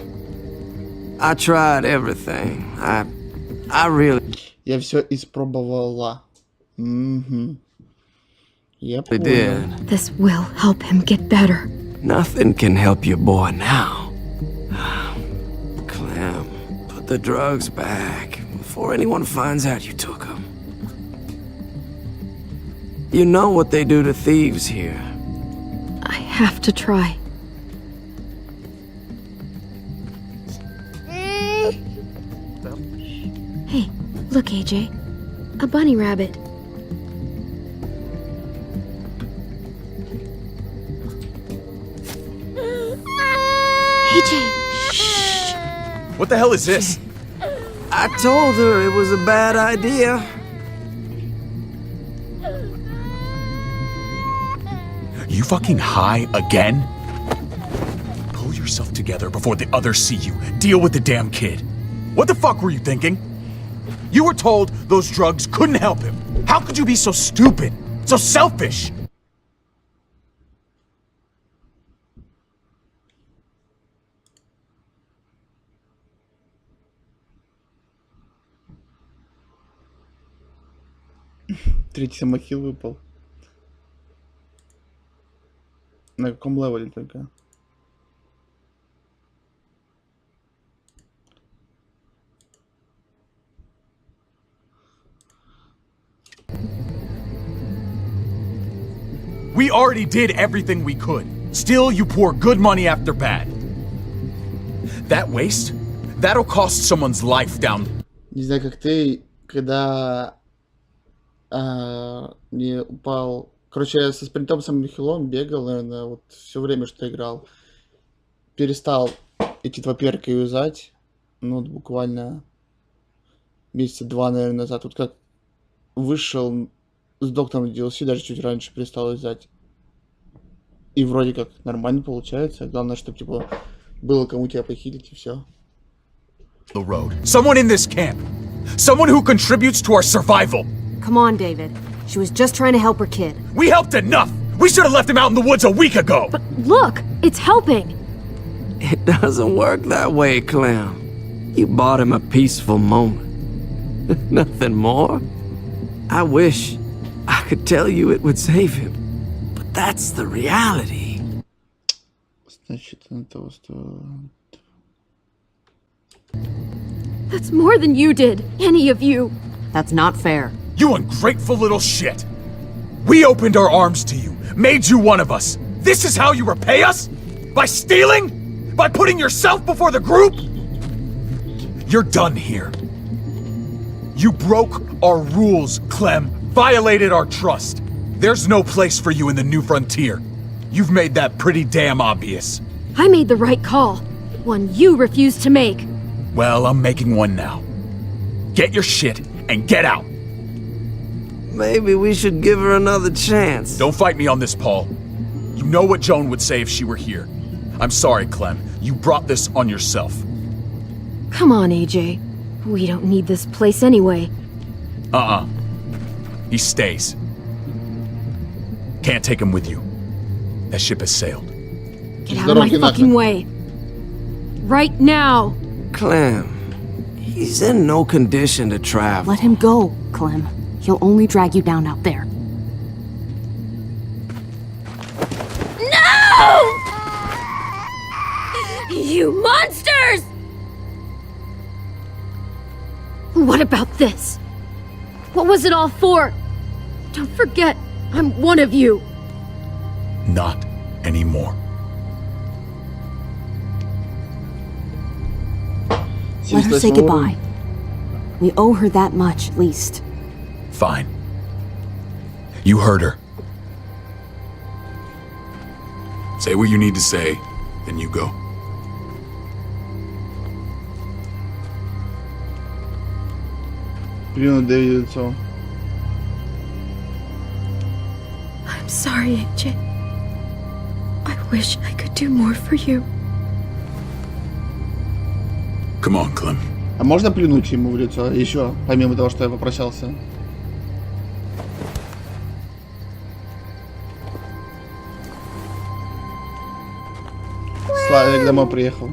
I tried everything. I really... Я все испробовала. Я понял. did. This will help him get better. Nothing can help your boy now. Clem, put the drugs back before anyone finds out you took them. You know what they do to thieves here. I have to try. Hey, look, AJ. A bunny rabbit. AJ, shh. What the hell is this? I told her it was a bad idea. You fucking high again? Pull yourself together before the others see you. Deal with the damn kid. What the fuck were you thinking? You were told those drugs couldn't help him. How could you be so stupid? So selfish? Третий самохил выпал. На каком левеле только? We already did everything we could. Still, you pour good money after bad. That waste, that'll cost someone's life down. Не знаю, как ты, когда не упал... Короче, я со спринтом самым хилом бегал, наверное, вот все время, что играл. Перестал эти два перка юзать. Ну, вот буквально месяца 2, наверное, назад. Вот как вышел с доктором DLC, даже чуть раньше перестал юзать. И вроде как нормально получается. Главное, чтобы, типа, было кому тебя похилить, и все. The road. Someone in this camp. Someone who contributes to our survival. Come on, David. She was just trying to help her kid. We helped enough. We should have left him out in the woods a week ago. But look, it's helping. It doesn't work that way, Clem. You bought him a peaceful moment. Nothing more. I wish I could tell you it would save him. But that's the reality. Значит, на того стоило. That's more than you did, any of you. That's not fair. You ungrateful little shit. We opened our arms to you, made you one of us. This is how you repay us? By stealing? By putting yourself before the group? You're done here. You broke our rules, Clem. Violated our trust. There's no place for you in the new frontier. You've made that pretty damn obvious. I made the right call. One you refused to make. Well, I'm making one now. Get your shit and get out. Maybe we should give her another chance. Don't fight me on this, Paul. You know what Joan would say if she were here. I'm sorry, Clem. You brought this on yourself. Come on, AJ. We don't need this place anyway. He stays. Can't take him with you. That ship has sailed. Get out of my fucking way. Right now. Clem, he's in no condition to travel. Let him go, Clem. He'll only drag you down out there. No! You monsters! What about this? What was it all for? Don't forget, I'm one of you. Not anymore. Let her say goodbye. We owe her that much, at least. Fine. You heard her. Say what you need to say, then you go. I'm sorry, AJ. I wish I could do more for you. Come on, Clem. А можно плюнуть ему в лицо? Еще, помимо того, что я попрощался. Славик домой приехал.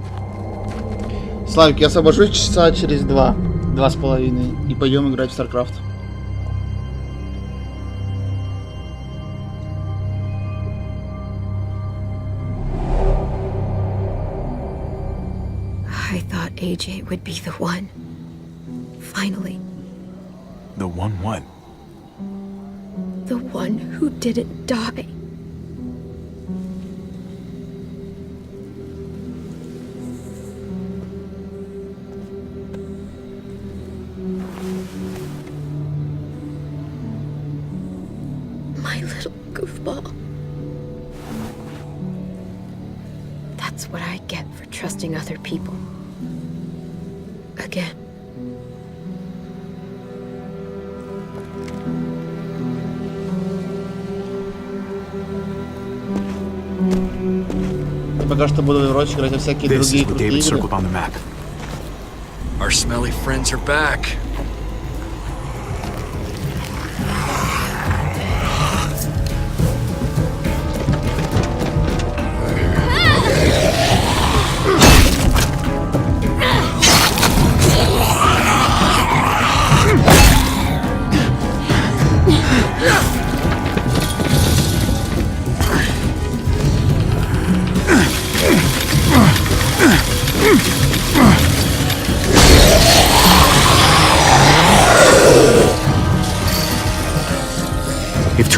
Славик, я освобожусь часа через 2-2,5 и пойдем играть в StarCraft. I thought AJ would be the one. Finally. The one what? The one who didn't die. My little goofball. That's what I get for trusting other people. Again. Я пока что буду в Overwatch играть во всякие другие крутые игры. Our smelly friends are back.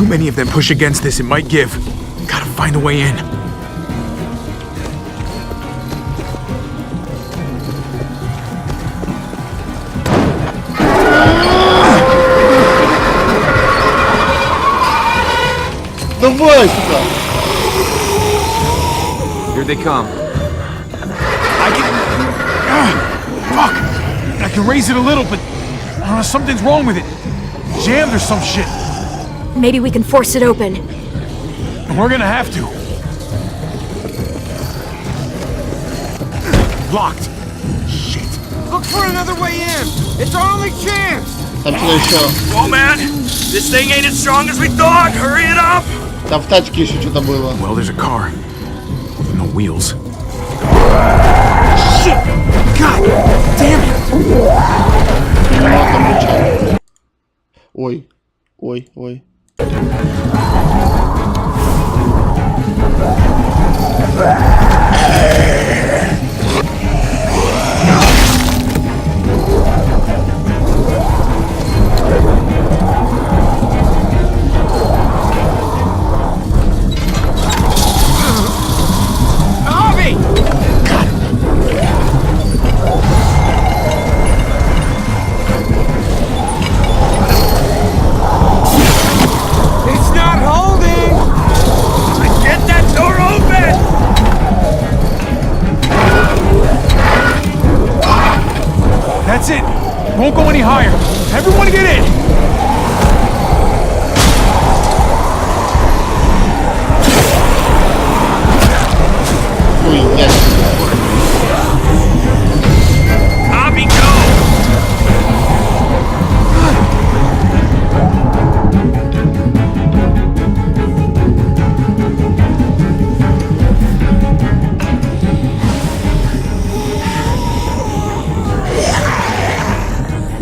many of them push against this, it might give. Gotta find a way in. Давай сюда! Here they come. Fuck! I can raise it a little, but something's wrong with it. Jammed or some shit. Maybe we can force it open. We're gonna have to. Locked. Shit. Look for another way in. It's our only chance. Там что еще? Whoa, man! This thing ain't as strong as we thought. Hurry it up! Там в тачке еще что-то было. Well, there's a car. No wheels. Shit! God damn it! Ой, ой, ой. It's not holding. Get that door open! That's it. Won't go any higher. Everyone get in. Ой, yes. Abby, go!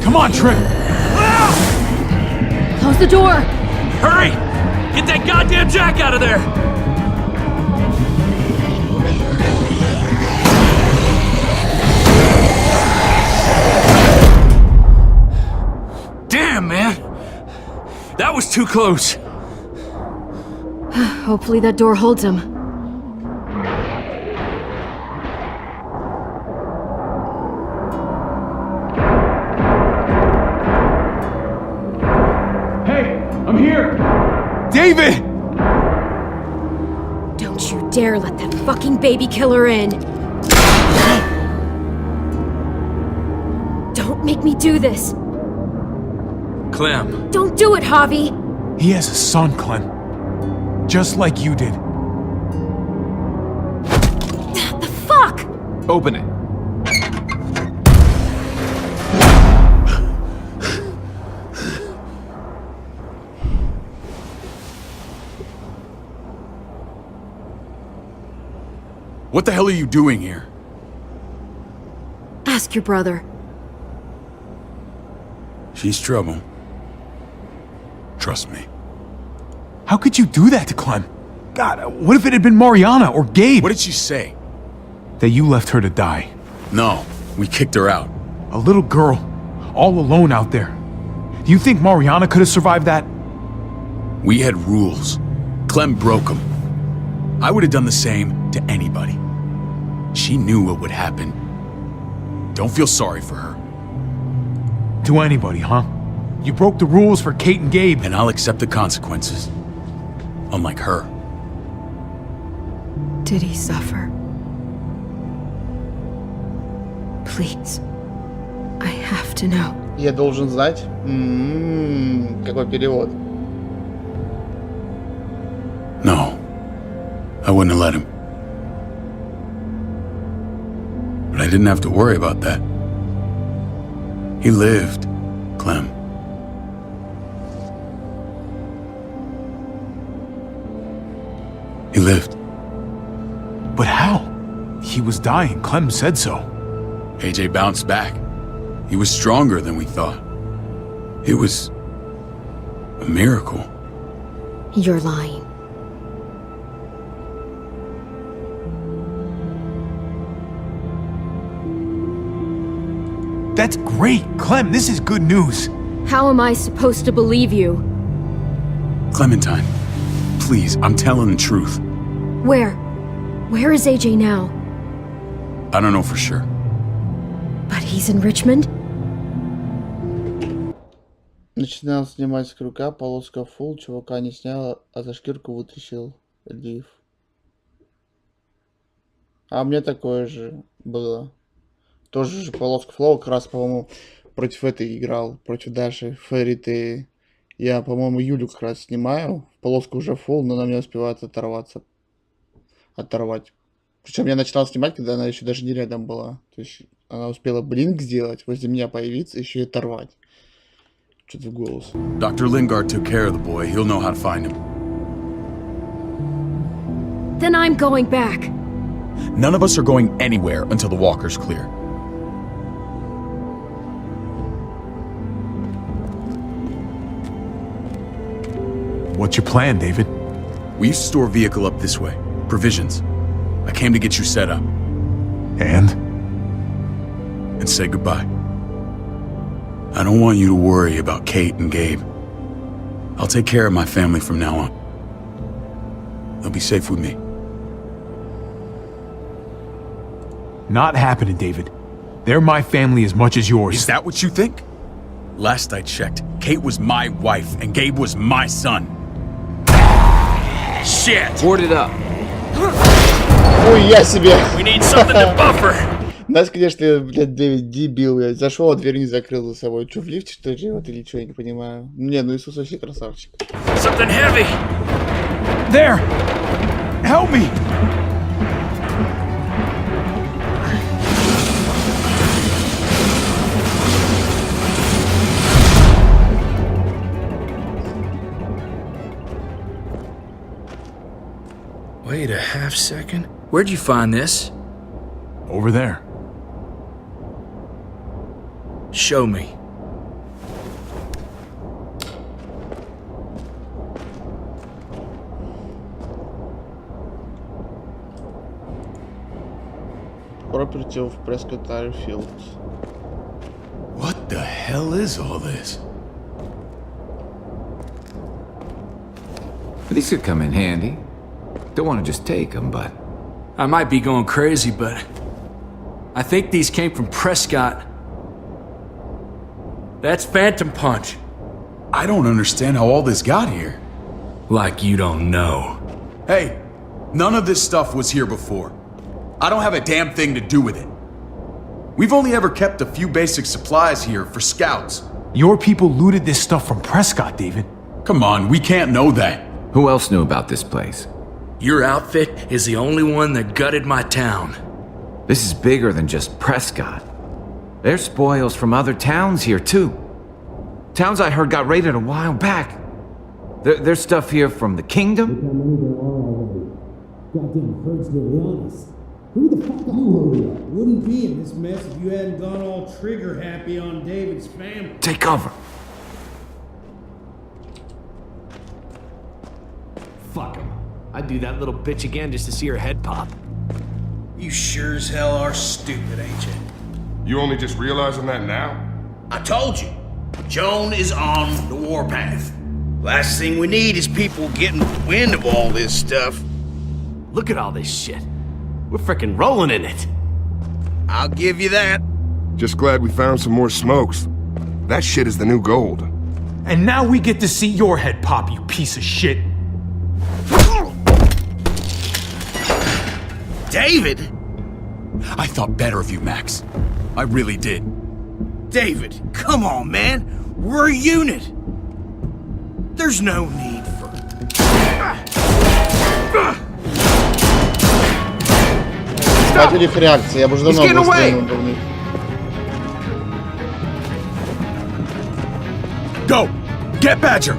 Come on, Trip. Close the door. Hurry! Get that goddamn jack out of there! Damn, man! That was too close. Hopefully that door holds him. Hey, I'm here. David! Don't you dare let that fucking baby killer in. Don't make me do this. Clem. Don't do it, Javi. He has a son, Clem. Just like you did. The fuck? Open it. What the hell are you doing here? Ask your brother. She's trouble. Trust me. How could you do that to Clem? God, what if it had been Mariana or Gabe? What did she say? That you left her to die. No, we kicked her out. A little girl, all alone out there. Do you think Mariana could have survived that? We had rules. Clem broke them. I would have done the same to anybody. She knew what would happen. Don't feel sorry for her. To anybody, huh? You broke the rules for Kate and Gabe. And I'll accept the consequences. Unlike her. Did he suffer? Please. I have to know. Я должен знать. Какой перевод? No. I wouldn't have let him. But I didn't have to worry about that. He lived, Clem. He lived. But how? He was dying. Clem said so. AJ bounced back. He was stronger than we thought. It was a miracle. You're lying. That's great. Clem, this is good news. How am I supposed to believe you? Clementine, please, I'm telling the truth. Where? Where is AJ now? I don't know for sure. But he's in Richmond? Начинал снимать с крюка, полоска фул, чувака не снял, а за шкирку вытащил лиф. А у меня такое же было. Тоже же полоска флоу, как раз, по-моему, против этой играл, против Даши, Ферриты. Я, по-моему, Юлю как раз снимаю. Полоска уже фул, но она мне успевает оторвать. Причем я начинал снимать, когда она еще даже не рядом была. То есть она успела блинк сделать, возле меня появиться, еще и оторвать. Что-то в голос. Dr. Lingard took care of the boy. He'll know how to find him. Then I'm going back. None of us are going anywhere until the walker's clear. What's your plan, David? We used to store a vehicle up this way. Provisions. I came to get you set up. And say goodbye. I don't want you to worry about Kate and Gabe. I'll take care of my family from now on. They'll be safe with me. Not happening, David. They're my family as much as yours. Is that what you think? Last I checked, Kate was my wife and Gabe was my son. Shit! Board it up. Хуя себе! We need something to buffer. Нас, конечно, блядь, Дэвид дебил, блядь. Зашел, а дверь не закрыл за собой. Че, в лифте, что ли, живет или что, я не понимаю. Не, ну Иисус вообще красавчик. Something heavy. There! Help me! Wait a half second. Where'd you find this? Over there. Show me. Property of Prescott Airfield. What the hell is all this? These could come in handy. Don't want to just take them, but... I might be going crazy, but I think these came from Prescott. That's Phantom Punch. I don't understand how all this got here. Like you don't know. Hey, none of this stuff was here before. I don't have a damn thing to do with it. We've only ever kept a few basic supplies here for scouts. Your people looted this stuff from Prescott, David. Come on, we can't know that. Who else knew about this place? Your outfit is the only one that gutted my town. This is bigger than just Prescott. There's spoils from other towns here, too. Towns I heard got raided a while back. There's stuff here from the kingdom. Goddamn herds to be honest. Who the fuck are you? Wouldn't be in this mess if you hadn't gone all trigger happy on David's family. Take cover. Fuck him. I'd do that little bitch again just to see her head pop. You sure as hell are stupid, ain't you? You only just realizing that now? I told you. Joan is on the warpath. Last thing we need is people getting wind of all this stuff. Look at all this shit. We're frickin' rolling in it. I'll give you that. Just glad we found some more smokes. That shit is the new gold. And now we get to see your head pop, you piece of shit. David? I thought better of you, Max. I really did. David, come on, man. We're a unit. There's no need for... Смотри их реакции, я бы уже давно выстрелил в них. Go! Get Badger!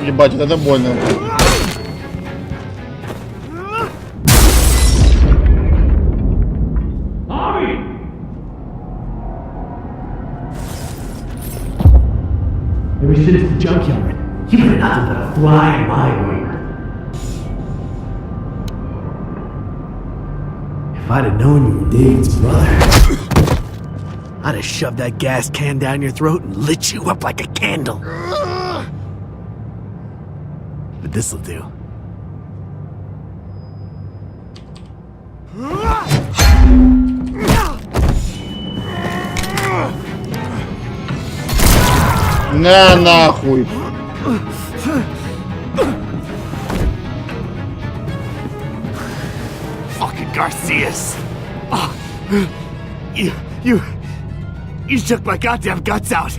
Ебать, вот это больно. Maybe shit is the junkyard. You were nothing but a fly in my wing. If I'd have known you were David's brother, I'd have shoved that gas can down your throat and lit you up like a candle. But this'll do. На нахуй. Fucking Garcias. Oh, you shook my goddamn guts out.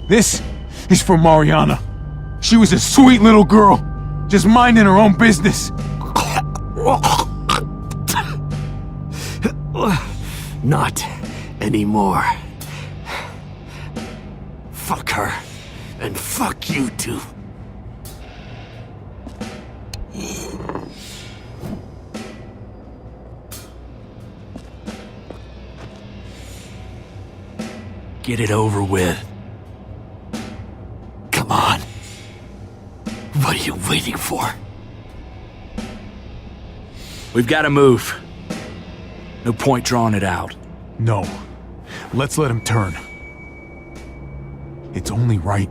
This is for Mariana. She was a sweet little girl, just minding her own business. Not anymore. Fuck her. And fuck you too. Get it over with. Come on. What are you waiting for? We've got to move. No point drawing it out. No. Let's let him turn. It's only right.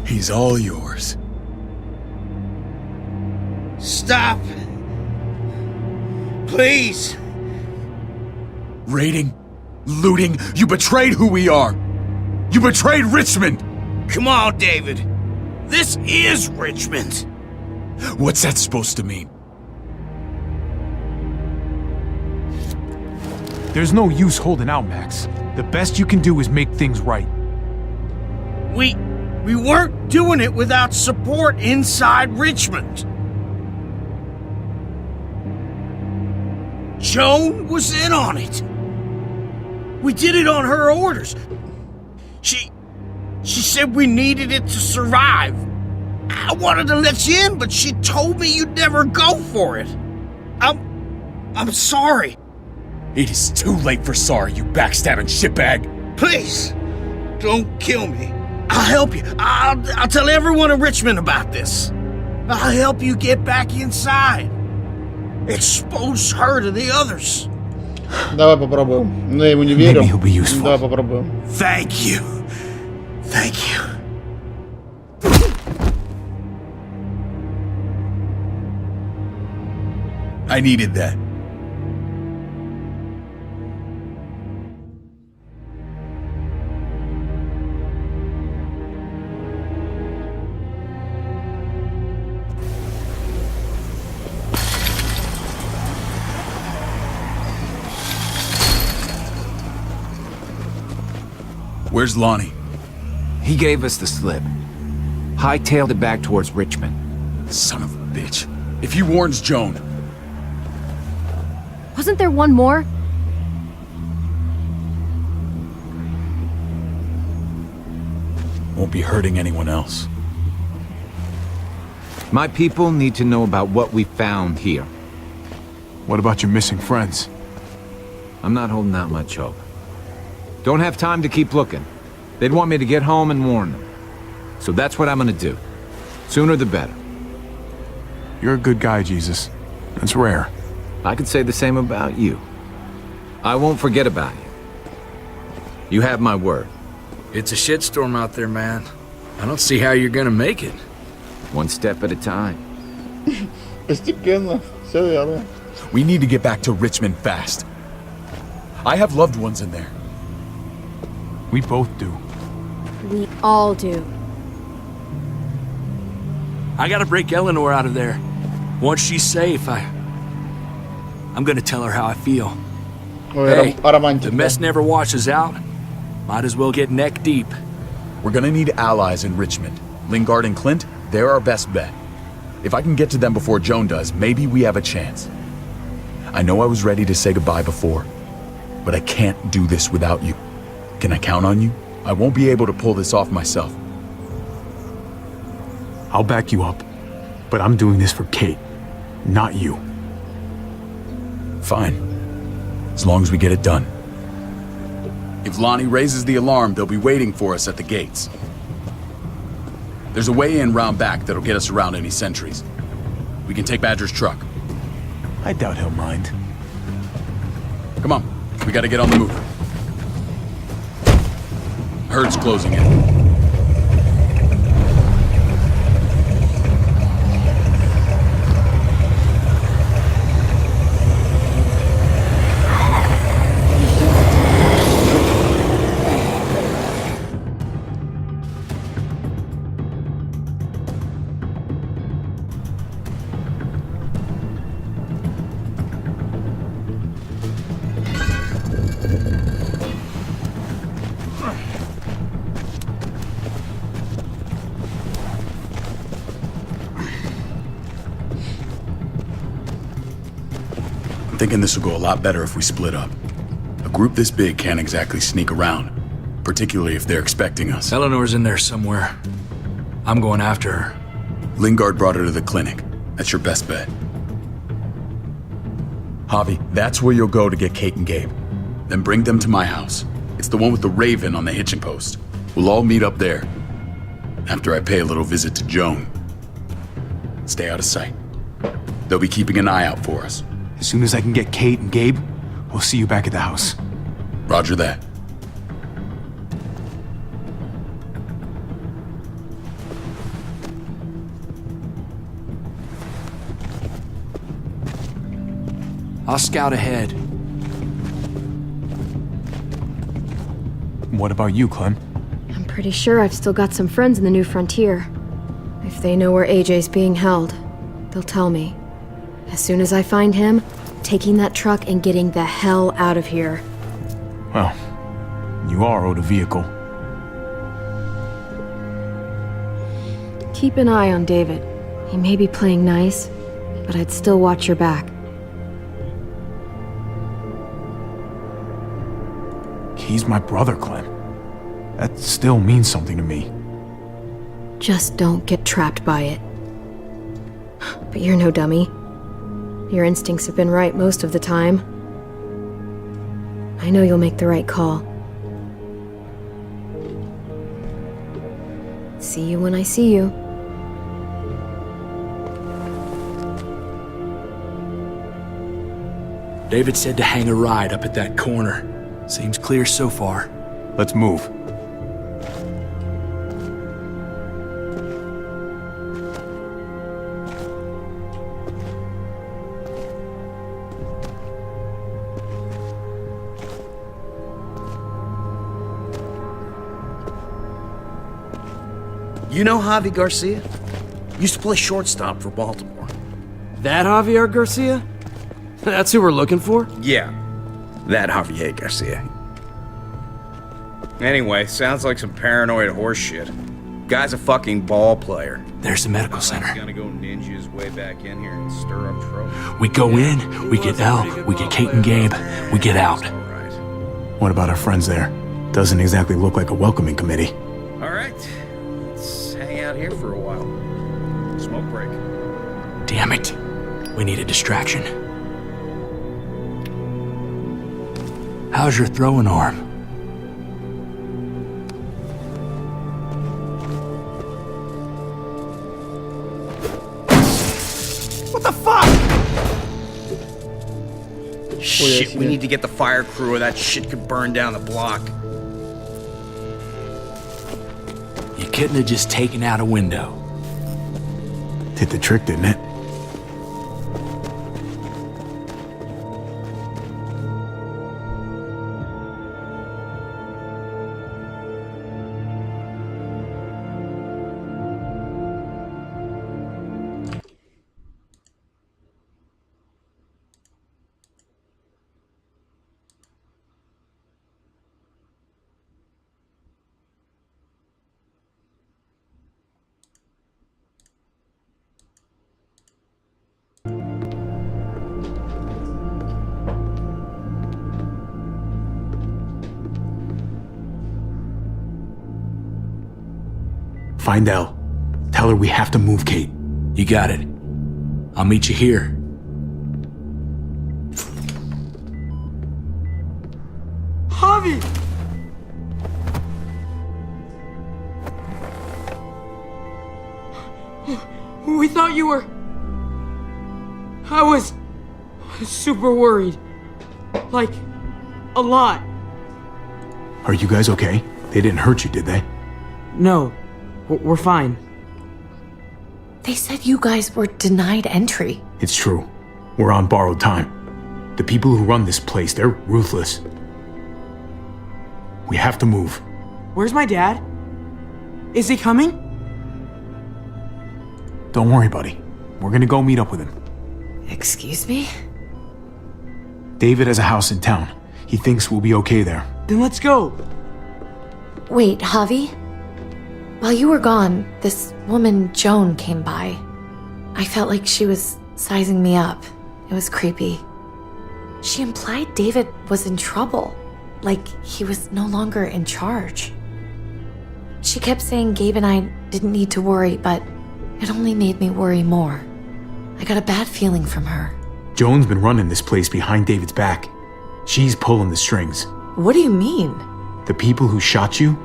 He's all yours. Stop. Please. Raiding, looting, you betrayed who we are. You betrayed Richmond. Come on, David. This is Richmond. What's that supposed to mean? There's no use holding out, Max. The best you can do is make things right. We weren't doing it without support inside Richmond. Joan was in on it. We did it on her orders. She said we needed it to survive. I wanted to let you in, but she told me you'd never go for it. I'm sorry. It is too late for sorry, you backstabbing shitbag. Please, don't kill me. I'll help you. I'll tell everyone in Richmond about this. I'll help you get back inside. Expose her to the others. Давай попробуем. Но я ему не верю. Maybe he'll be useful. Давай попробуем. Thank you. Thank you. I needed that. Where's Lonnie? He gave us the slip. Hightailed it back towards Richmond. Son of a bitch. If he warns Joan... Wasn't there one more? Won't be hurting anyone else. My people need to know about what we found here. What about your missing friends? I'm not holding out much hope. Don't have time to keep looking. They'd want me to get home and warn them. So that's what I'm gonna do. Sooner the better. You're a good guy, Jesus. That's rare. I could say the same about you. I won't forget about you. You have my word. It's a shitstorm out there, man. I don't see how you're gonna make it. One step at a time. Постепенно. Все верно. We need to get back to Richmond fast. I have loved ones in there. We both do. We all do. I gotta break Eleanor out of there. Once she's safe, I'm gonna tell her how I feel. Hey, the mess never washes out. Might as well get neck deep. We're gonna need allies in Richmond. Lingard and Clint, they're our best bet. If I can get to them before Joan does, maybe we have a chance. I know I was ready to say goodbye before, but I can't do this without you. Can I count on you? I won't be able to pull this off myself. I'll back you up, but I'm doing this for Kate, not you. Fine. As long as we get it done. If Lonnie raises the alarm, they'll be waiting for us at the gates. There's a way in round back that'll get us around any sentries. We can take Badger's truck. I doubt he'll mind. Come on, we gotta get on the move. Herd's closing in. I'm thinking this will go a lot better if we split up. A group this big can't exactly sneak around, particularly if they're expecting us. Eleanor's in there somewhere. I'm going after her. Lingard brought her to the clinic. That's your best bet. Javi, that's where you'll go to get Kate and Gabe. Then bring them to my house. It's the one with the raven on the hitching post. We'll all meet up there. After I pay a little visit to Joan. Stay out of sight. They'll be keeping an eye out for us. As soon as I can get Kate and Gabe, we'll see you back at the house. Roger that. I'll scout ahead. What about you, Clem? I'm pretty sure I've still got some friends in the New Frontier. If they know where AJ's being held, they'll tell me. As soon as I find him, taking that truck and getting the hell out of here. Well, you are owed a vehicle. Keep an eye on David. He may be playing nice, but I'd still watch your back. He's my brother, Clem. That still means something to me. Just don't get trapped by it. But you're no dummy. Your instincts have been right most of the time. I know you'll make the right call. See you when I see you. David said to hang a ride up at that corner. Seems clear so far. Let's move. You know Javi Garcia? Used to play shortstop for Baltimore. That Javier Garcia? That's who we're looking for? Yeah, that Javier Garcia. Anyway, sounds like some paranoid horseshit. Guy's a fucking ball player. There's the medical center. He's gonna go ninja his way back in here and stir up trouble. We go in, we get Elle, we get Kate and Gabe, we get out. What about our friends there? Doesn't exactly look like a welcoming committee. All right, let's hang out here for a while. Smoke break. Damn it. We need a distraction. How's your throwing arm? What the fuck? Shit, we need to get the fire crew or that shit could burn down the block. You couldn't have just taken out a window. Did the trick, didn't it? Find Elle. Tell her we have to move Kate. You got it. I'll meet you here. Javi! We thought you were... I was super worried. Like, a lot. Are you guys okay? They didn't hurt you, did they? No, we're fine. They said you guys were denied entry. It's true. We're on borrowed time. The people who run this place, they're ruthless. We have to move. Where's my dad? Is he coming? Don't worry, buddy. We're gonna go meet up with him. Excuse me? David has a house in town. He thinks we'll be okay there. Then let's go. Wait, Javi? While you were gone, this woman, Joan, came by. I felt like she was sizing me up. It was creepy. She implied David was in trouble, like he was no longer in charge. She kept saying Gabe and I didn't need to worry, but it only made me worry more. I got a bad feeling from her. Joan's been running this place behind David's back. She's pulling the strings. What do you mean? The people who shot you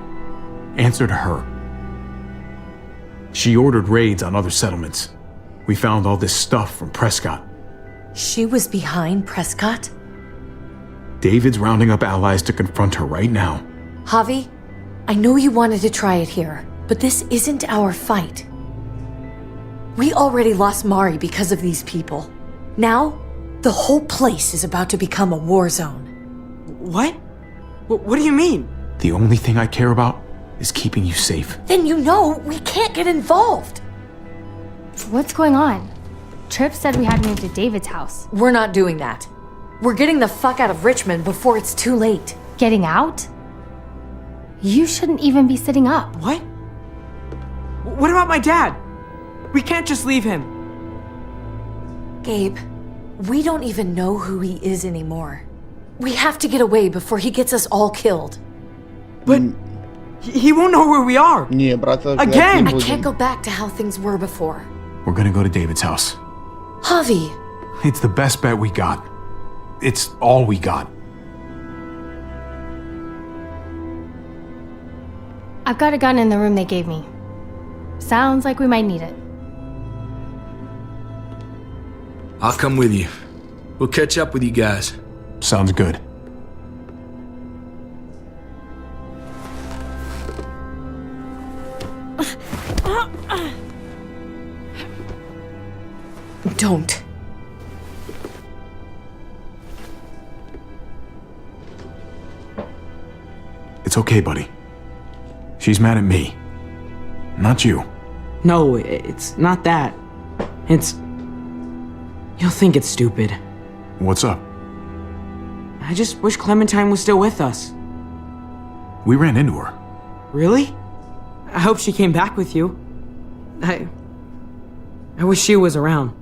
answer to her. She ordered raids on other settlements. We found all this stuff from Prescott. She was behind Prescott? David's rounding up allies to confront her right now. Javi, I know you wanted to try it here, but this isn't our fight. We already lost Mari because of these people. Now, the whole place is about to become a war zone. What? What do you mean? The only thing I care about is keeping you safe. Then you know we can't get involved. What's going on? Tripp said we had to move to David's house. We're not doing that. We're getting the fuck out of Richmond before it's too late. Getting out? You shouldn't even be sitting up. What? What about my dad? We can't just leave him. Gabe, we don't even know who he is anymore. We have to get away before he gets us all killed. But he won't know where we are. Не, брата, Again! I can't go back to how things were before. We're gonna go to David's house. Javi! It's the best bet we got. It's all we got. I've got a gun in the room they gave me. Sounds like we might need it. I'll come with you. We'll catch up with you guys. Sounds good. Don't. It's okay, buddy. She's mad at me. Not you. No, it's not that. It's... You'll think it's stupid. What's up? I just wish Clementine was still with us. We ran into her. Really? I hope she came back with you. I wish she was around.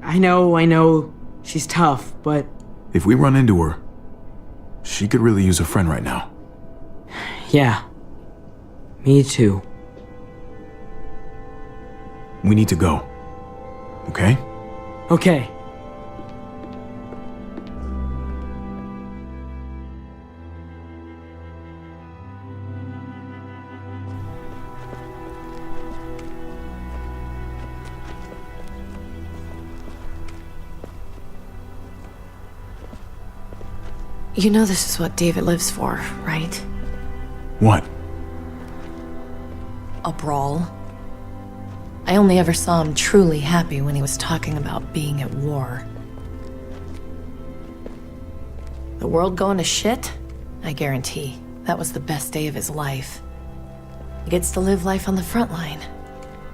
I know, she's tough, but... If we run into her, she could really use a friend right now. Yeah. Me too. We need to go. Okay? Okay. You know this is what David lives for, right? What? A brawl. I only ever saw him truly happy when he was talking about being at war. The world going to shit? I guarantee that was the best day of his life. He gets to live life on the front line.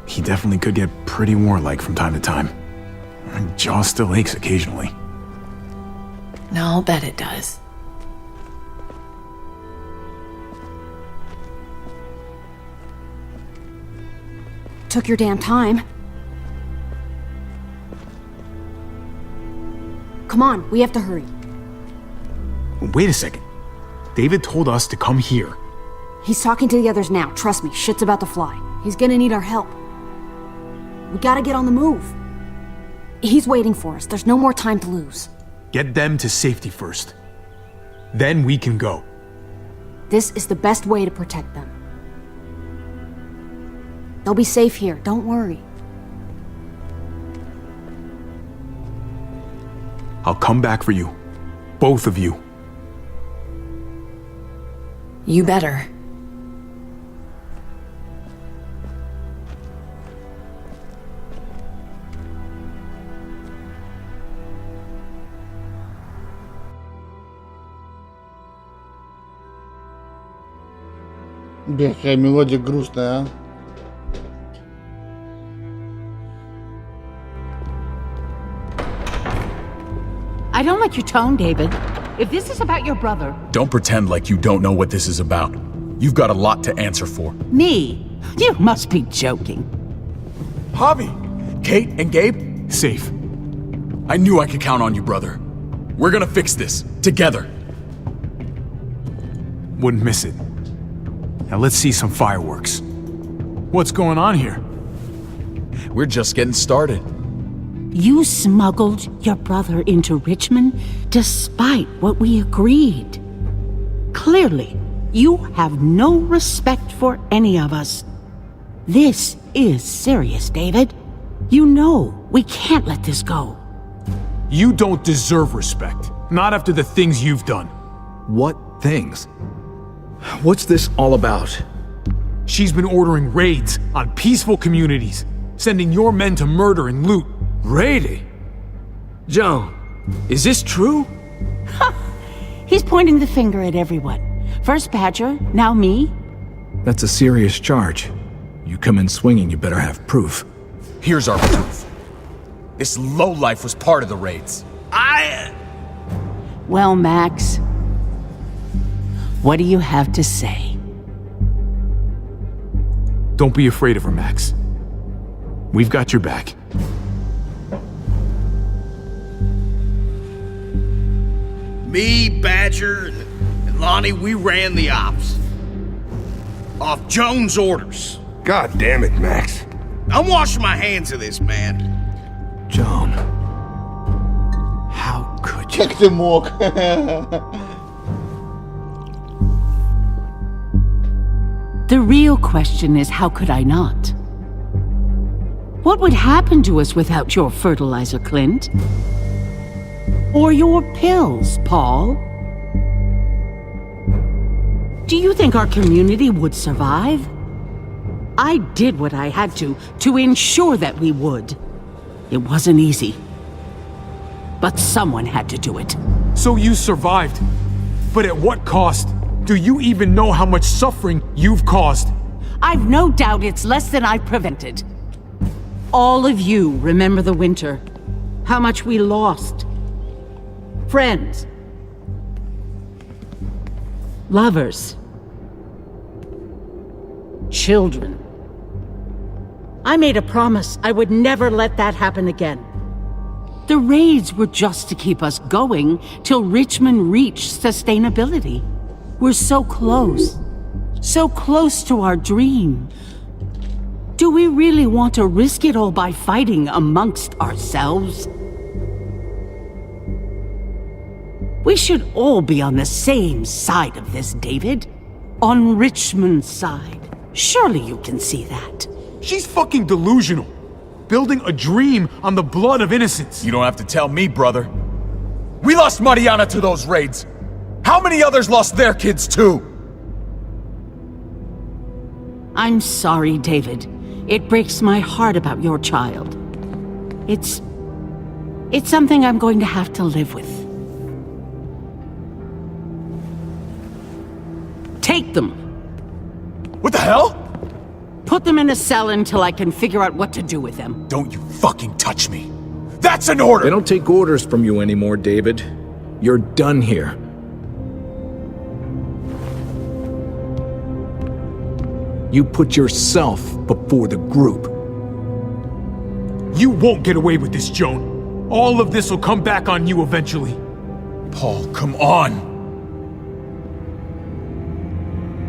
He definitely could get pretty warlike from time to time. My jaw still aches occasionally. No, I'll bet it does. Took your damn time. Come on, we have to hurry. Wait a second. David told us to come here. He's talking to the others now. Trust me, shit's about to fly. He's gonna need our help. We gotta get on the move. He's waiting for us. There's no more time to lose. Get them to safety first. Then we can go. This is the best way to protect them. They'll be safe here, don't worry. I'll come back for you. Both of you. You better. Бля, какая мелодия грустная, а. I don't like your tone, David. If this is about your brother... Don't pretend like you don't know what this is about. You've got a lot to answer for. Me? You must be joking. Javi! Kate and Gabe? Safe. I knew I could count on you, brother. We're gonna fix this. Together. Wouldn't miss it. Now let's see some fireworks. What's going on here? We're just getting started. You smuggled your brother into Richmond despite what we agreed. Clearly, you have no respect for any of us. This is serious, David. You know we can't let this go. You don't deserve respect. Not after the things you've done. What things? What's this all about? She's been ordering raids on peaceful communities, sending your men to murder and loot. Raiding? Joan, is this true? He's pointing the finger at everyone. First Badger, now me. That's a serious charge. You come in swinging, you better have proof. Here's our proof. This lowlife was part of the raids. Well, Max, what do you have to say? Don't be afraid of her, Max. We've got your back. Me, Badger, and Lonnie, we ran the ops. Off Joan's orders. God damn it, Max. I'm washing my hands of this, man. Joan. How could you? Как ты мог? The real question is, how could I not? What would happen to us without your fertilizer, Clint? Or your pills, Paul? Do you think our community would survive? I did what I had to ensure that we would. It wasn't easy. But someone had to do it. So you survived. But at what cost? Do you even know how much suffering you've caused? I've no doubt it's less than I've prevented. All of you remember the winter. How much we lost. Friends. Lovers. Children. I made a promise I would never let that happen again. The raids were just to keep us going till Richmond reached sustainability. We're so close to our dream. Do we really want to risk it all by fighting amongst ourselves? We should all be on the same side of this, David. On Richmond's side. Surely you can see that. She's fucking delusional. Building a dream on the blood of innocents. You don't have to tell me, brother. We lost Mariana to those raids. How many others lost their kids too? I'm sorry, David. It breaks my heart about your child. It's something I'm going to have to live with. Take them. What the hell? Put them in a cell until I can figure out what to do with them. Don't you fucking touch me. That's an order! They don't take orders from you anymore, David. You're done here. You put yourself before the group. You won't get away with this, Joan. All of this will come back on you eventually. Paul, come on.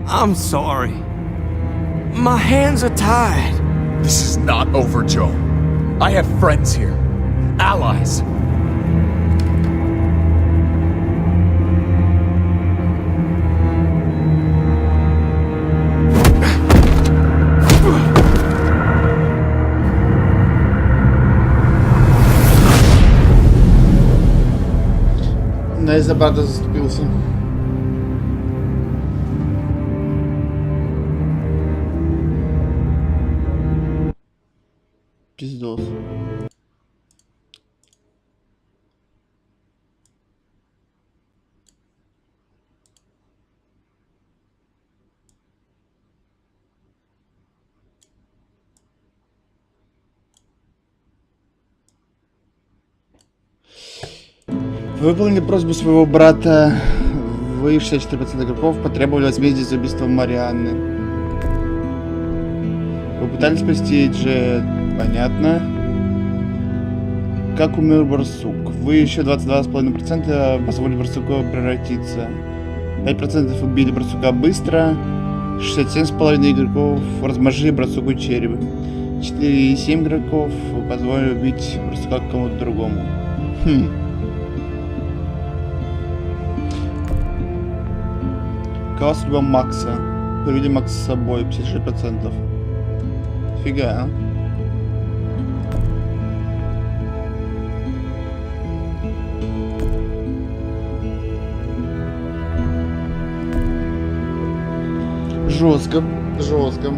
I'm sorry. My hands are tied. This is not over, Joe. I have friends here. Allies. Да, из-за брата заступился. Пиздос. Вы выполнили просьбу своего брата. Вы, 64% игроков, потребовали возмездия за убийство Марианны. Вы пытались спасти Эйджи, понятно. Как умер барсук? Вы еще 22,5% позволили барсуку превратиться. 5% убили барсука быстро. 67,5% игроков размажили барсуку череп. 4,7 игроков позволили убить барсука кому-то другому. Какова судьба Макса? Привели Макса с собой, 56%. Фига, а? Жестко, жестко.